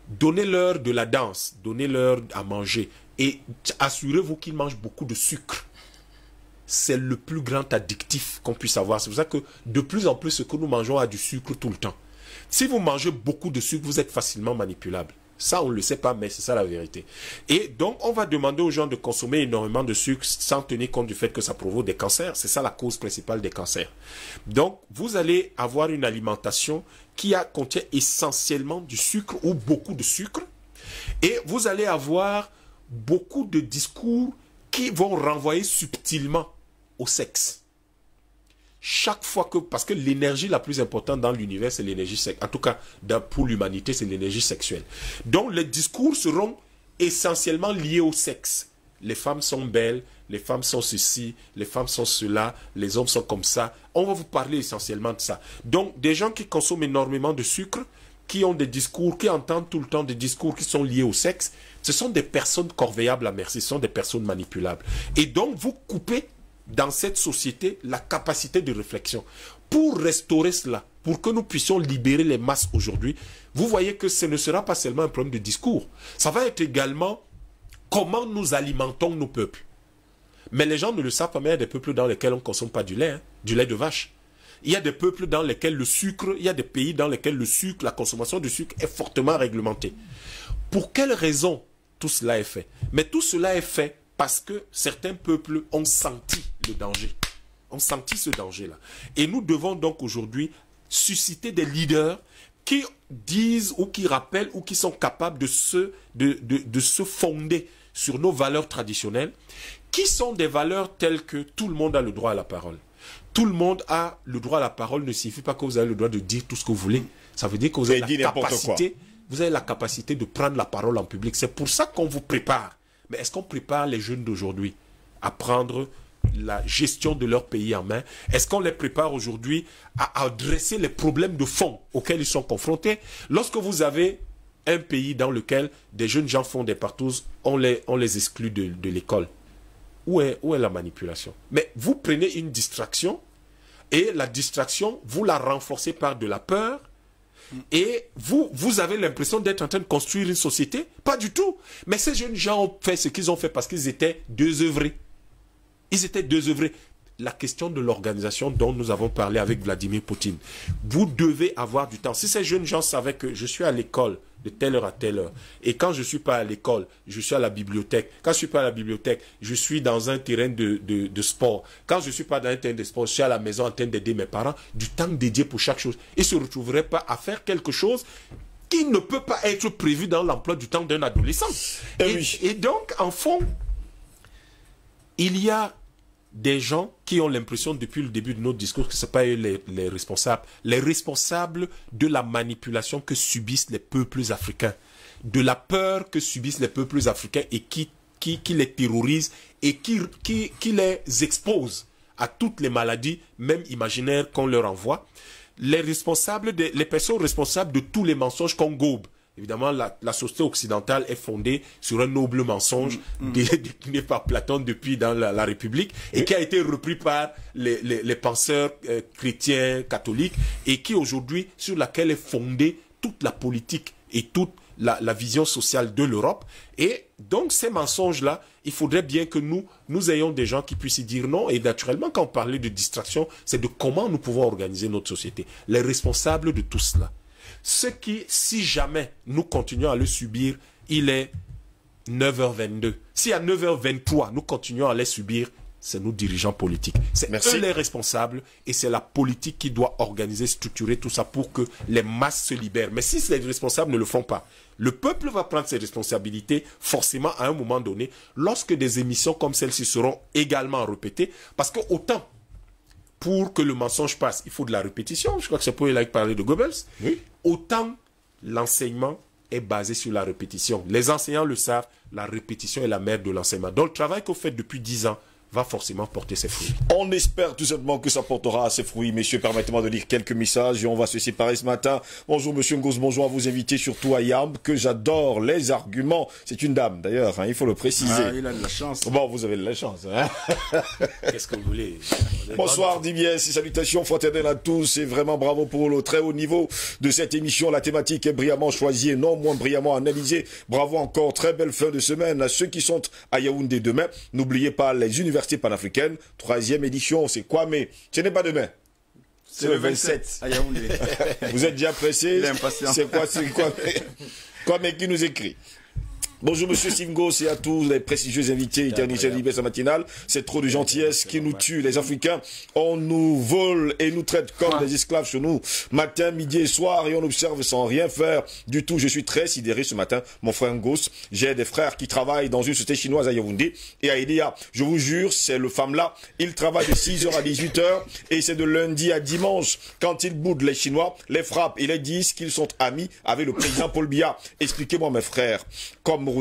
donnez-leur de la danse, donnez-leur à manger, et assurez-vous qu'ils mangent beaucoup de sucre. C'est le plus grand addictif qu'on puisse avoir. C'est pour ça que de plus en plus, ce que nous mangeons a du sucre tout le temps. Si vous mangez beaucoup de sucre, vous êtes facilement manipulable. Ça, on ne le sait pas, mais c'est ça la vérité. Et donc, on va demander aux gens de consommer énormément de sucre sans tenir compte du fait que ça provoque des cancers. C'est ça la cause principale des cancers. Donc, vous allez avoir une alimentation qui contient essentiellement du sucre ou beaucoup de sucre. Et vous allez avoir beaucoup de discours qui vont renvoyer subtilement au sexe. Chaque fois que, parce que l'énergie la plus importante dans l'univers, c'est l'énergie sexuelle. En tout cas, pour l'humanité, c'est l'énergie sexuelle. Donc, les discours seront essentiellement liés au sexe. Les femmes sont belles, les femmes sont ceci, les femmes sont cela, les hommes sont comme ça. On va vous parler essentiellement de ça. Donc, des gens qui consomment énormément de sucre, qui ont des discours, qui entendent tout le temps des discours qui sont liés au sexe, ce sont des personnes corvéables à merci, ce sont des personnes manipulables. Et donc, vous coupez dans cette société la capacité de réflexion. Pour restaurer cela, pour que nous puissions libérer les masses aujourd'hui, vous voyez que ce ne sera pas seulement un problème de discours. Ça va être également comment nous alimentons nos peuples. Mais les gens ne le savent pas, mais il y a des peuples dans lesquels on ne consomme pas du lait de vache. Il y a des peuples dans lesquels le sucre, il y a des pays dans lesquels le sucre, la consommation de sucre est fortement réglementée. Pour quelles raisons tout cela est fait? Mais tout cela est fait parce que certains peuples ont senti le danger. Ont senti ce danger-là. Et nous devons donc aujourd'hui susciter des leaders qui disent ou qui rappellent ou qui sont capables de se fonder sur nos valeurs traditionnelles, qui sont des valeurs telles que tout le monde a le droit à la parole. Tout le monde a le droit à la parole ne signifie pas que vous avez le droit de dire tout ce que vous voulez. Ça veut dire que vous avez la capacité de prendre la parole en public. C'est pour ça qu'on vous prépare. Mais est-ce qu'on prépare les jeunes d'aujourd'hui à prendre la gestion de leur pays en main? Est-ce qu'on les prépare aujourd'hui à adresser les problèmes de fond auxquels ils sont confrontés? Lorsque vous avez un pays dans lequel des jeunes gens font des partous, on les exclut de l'école. Où est la manipulation? Mais vous prenez une distraction et la distraction, vous la renforcez par de la peur. Et vous avez l'impression d'être en train de construire une société? Pas du tout. Mais ces jeunes gens ont fait ce qu'ils ont fait parce qu'ils étaient désœuvrés. Ils étaient désœuvrés. La question de l'organisation dont nous avons parlé avec Vladimir Poutine. Vous devez avoir du temps. Si ces jeunes gens savaient que je suis à l'école de telle heure à telle heure, et quand je ne suis pas à l'école, je suis à la bibliothèque. Quand je ne suis pas à la bibliothèque, je suis dans un terrain de sport. Quand je ne suis pas dans un terrain de sport, je suis à la maison en train d'aider mes parents. Du temps dédié pour chaque chose. Ils ne se retrouveraient pas à faire quelque chose qui ne peut pas être prévu dans l'emploi du temps d'un adolescent. Et donc, en fond, il y a des gens qui ont l'impression depuis le début de notre discours que ce n'est pas eux les responsables. Les responsables de la manipulation que subissent les peuples africains, de la peur que subissent les peuples africains et qui les terrorise et qui les expose à toutes les maladies, même imaginaires, qu'on leur envoie. Les personnes responsables de tous les mensonges qu'on gobe. Évidemment, la société occidentale est fondée sur un noble mensonge décliné par Platon depuis dans la République et qui a été repris par les penseurs chrétiens, catholiques et qui aujourd'hui, sur laquelle est fondée toute la politique et toute la vision sociale de l'Europe. Et donc, ces mensonges-là, il faudrait bien que nous ayons des gens qui puissent y dire non. Et naturellement, quand on parlait de distraction, c'est de comment nous pouvons organiser notre société. Les responsables de tout cela. Ce qui, si jamais nous continuons à le subir, il est 9h22. Si à 9h23, nous continuons à les subir, c'est nous dirigeants politiques. C'est eux les responsables et c'est la politique qui doit organiser, structurer tout ça pour que les masses se libèrent. Mais si les responsables ne le font pas, le peuple va prendre ses responsabilités forcément à un moment donné lorsque des émissions comme celle-ci seront également répétées. Parce que autant pour que le mensonge passe, il faut de la répétition. Je crois que c'est pour il parler de Goebbels. Oui. Autant l'enseignement est basé sur la répétition. Les enseignants le savent, la répétition est la mère de l'enseignement. Donc le travail que vous faites depuis 10 ans va forcément porter ses fruits. On espère tout simplement que ça portera ses fruits. Messieurs, permettez-moi de lire quelques messages et on va se séparer ce matin. Bonjour Monsieur Ngos, bonjour à vos invités, surtout à Yamb, que j'adore les arguments. C'est une dame d'ailleurs, hein, il faut le préciser. Ah, il a de la chance. Bon, vous avez de la chance. Hein. Qu'est-ce que vous voulez? Bonsoir Dibiès, salutations fraternelles à tous et vraiment bravo pour le très haut niveau de cette émission. La thématique est brillamment choisie et non moins brillamment analysée. Bravo encore, très belle fin de semaine à ceux qui sont à Yaoundé demain. N'oubliez pas les universités panafricaine, 3e édition, c'est quoi, mais ce n'est pas demain. C'est le 27. À Yaoundé. Vous êtes déjà pressé? C'est quoi, mais qui nous écrit? Bonjour Monsieur Singos et à tous les prestigieux invités internationaux de matinale. C'est trop de gentillesse qui nous tue. Les Africains, on nous vole et nous traite comme des esclaves chez nous. Matin, midi et soir et on observe sans rien faire du tout. Je suis très sidéré ce matin, mon frère Ngos. J'ai des frères qui travaillent dans une société chinoise à Yaoundé et à Ilia. Je vous jure, c'est le femme-là. Il travaille de 6h à 18h et c'est de lundi à dimanche. Quand ils boudent les Chinois, les frappent et les disent qu'ils sont amis avec le président Paul Biya. Expliquez-moi mes frères, comme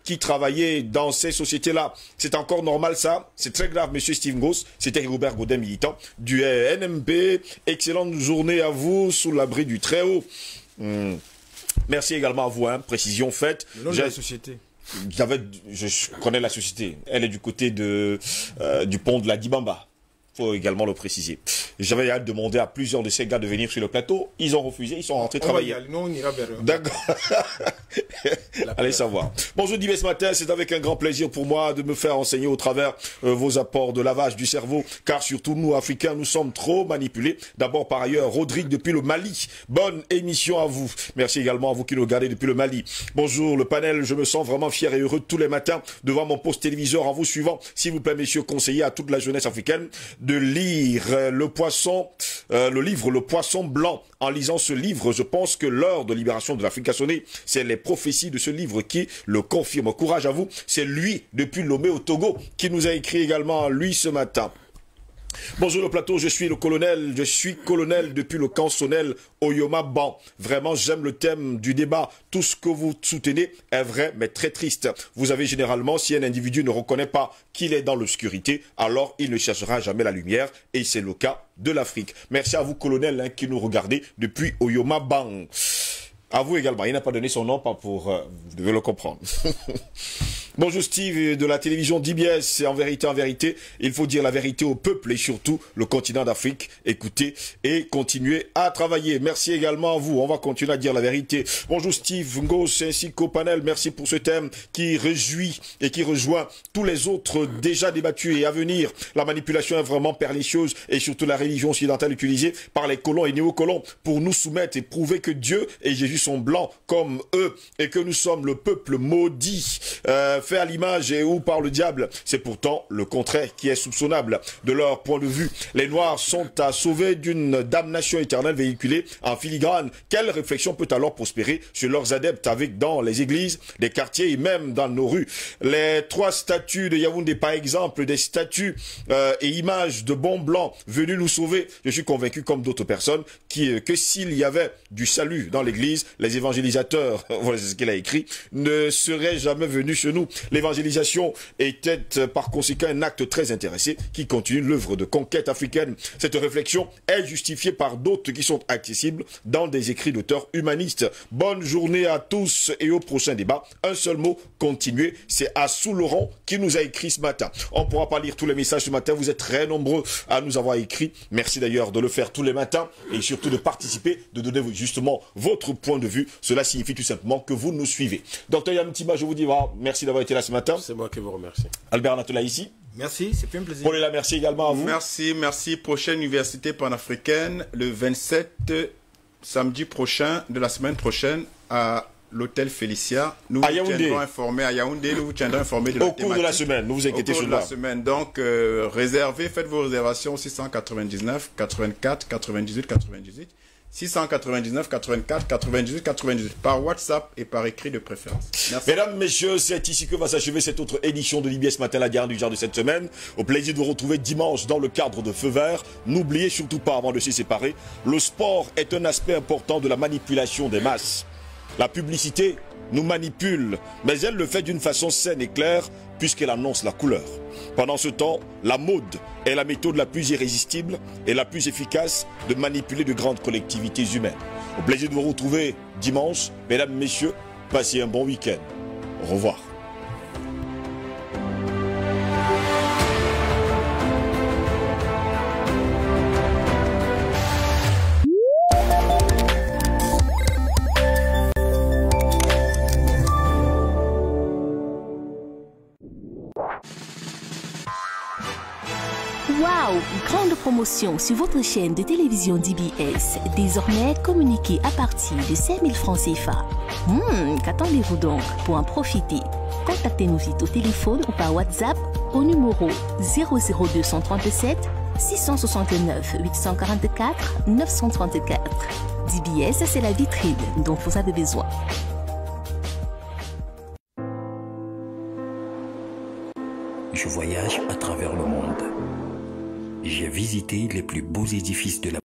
qui travaillait dans ces sociétés-là. C'est encore normal ça? C'est très grave, monsieur Steve Ngos. C'était Robert Godin, militant du NMP. Excellente journée à vous, sous l'abri du Très-Haut. Merci également à vous, hein. Précision faite. Le nom de la société. Je connais la société. Elle est du côté du pont de la Dibamba. Faut également le préciser. J'avais hâte de demander à plusieurs de ces gars de venir sur le plateau. Ils ont refusé, ils sont rentrés travailler. Nous, on ira vers eux. D'accord. Allez savoir. Bonjour Didier ce matin, c'est avec un grand plaisir pour moi de me faire enseigner au travers vos apports de lavage du cerveau, car surtout nous, Africains, nous sommes trop manipulés. D'abord, par ailleurs, Rodrigue depuis le Mali. Bonne émission à vous. Merci également à vous qui nous regardez depuis le Mali. Bonjour le panel, je me sens vraiment fier et heureux tous les matins devant mon poste téléviseur en vous suivant. S'il vous plaît, messieurs, conseillez à toute la jeunesse africaine de lire le livre Le Poisson Blanc. En lisant ce livre, je pense que l'heure de libération de l'Afrique a sonné. C'est les prophéties de ce livre qui le confirment. Courage à vous. C'est lui, depuis Lomé au Togo, qui nous a écrit également, lui, ce matin. Bonjour le plateau, je suis colonel depuis le camp Sonnel Oyoma Ban. Vraiment, j'aime le thème du débat. Tout ce que vous soutenez est vrai, mais très triste. Vous avez généralement, si un individu ne reconnaît pas qu'il est dans l'obscurité, alors il ne cherchera jamais la lumière, et c'est le cas de l'Afrique. Merci à vous, colonel, hein, qui nous regardez depuis Oyoma Ban. À vous également. Il n'a pas donné son nom, pas pour... vous devez le comprendre. Bonjour Steve de la télévision DBS. En vérité, il faut dire la vérité au peuple et surtout le continent d'Afrique. Écoutez et continuez à travailler. Merci également à vous. On va continuer à dire la vérité. Bonjour Steve Ngos ainsi qu'au panel. Merci pour ce thème qui réjouit et qui rejoint tous les autres déjà débattus et à venir. La manipulation est vraiment pernicieuse et surtout la religion occidentale utilisée par les colons et néocolons pour nous soumettre et prouver que Dieu et Jésus sont blancs comme eux et que nous sommes le peuple maudit. Fait à l'image et ou par le diable. C'est pourtant le contraire qui est soupçonnable. De leur point de vue, les Noirs sont à sauver d'une damnation éternelle véhiculée en filigrane. Quelle réflexion peut alors prospérer sur leurs adeptes avec dans les églises, les quartiers et même dans nos rues? Les 3 statues de Yaoundé, par exemple, des statues et images de bons blancs venus nous sauver, je suis convaincu comme d'autres personnes que s'il y avait du salut dans l'église, les évangélisateurs, voilà ce qu'il a écrit, ne seraient jamais venus chez nous. L'évangélisation était par conséquent un acte très intéressé qui continue l'œuvre de conquête africaine. Cette réflexion est justifiée par d'autres qui sont accessibles dans des écrits d'auteurs humanistes. Bonne journée à tous et au prochain débat. Un seul mot, continuez. C'est Assou Laurent qui nous a écrit ce matin. On ne pourra pas lire tous les messages ce matin. Vous êtes très nombreux à nous avoir écrit. Merci d'ailleurs de le faire tous les matins et surtout de participer, de donner justement votre point de vue. Cela signifie tout simplement que vous nous suivez. Docteur Yamtiba, je vous dis merci d'avoir été là ce matin. C'est moi qui vous remercie. Albert Anatola ici. Merci, c'est un plaisir. Paul Ela, merci également à vous. Merci. Prochaine université panafricaine le 27 samedi prochain de la semaine prochaine à l'hôtel Félicia. Nous À vous Yaoundé. tiendrons informés à Yaoundé, nous vous tiendrons informés de la Au cours de la thématique. semaine, ne vous inquiétez Au cours sur de la là. semaine. Donc, réservez, faites vos réservations au 699 84 98 98. 699 84 98 98 par WhatsApp et par écrit de préférence. Merci. Mesdames, messieurs, c'est ici que va s'achever cette autre édition de l'IBS Matin, la dernière du genre de cette semaine. Au plaisir de vous retrouver dimanche dans le cadre de Feu Vert. N'oubliez surtout pas, avant de se séparer, le sport est un aspect important de la manipulation des masses. La publicité nous manipule, mais elle le fait d'une façon saine et claire, puisqu'elle annonce la couleur. Pendant ce temps, la mode est la méthode la plus irrésistible et la plus efficace de manipuler de grandes collectivités humaines. Au plaisir de vous retrouver dimanche. Mesdames, messieurs, passez un bon week-end. Au revoir. Waouh! Grande promotion sur votre chaîne de télévision DBS. Désormais communiquée à partir de 5 000 francs CFA. Qu'attendez-vous donc pour en profiter? Contactez-nous vite au téléphone ou par WhatsApp au numéro 00237 669 844 934. DBS, c'est la vitrine dont vous avez besoin. Je voyage à travers le monde. J'ai visité les plus beaux édifices de la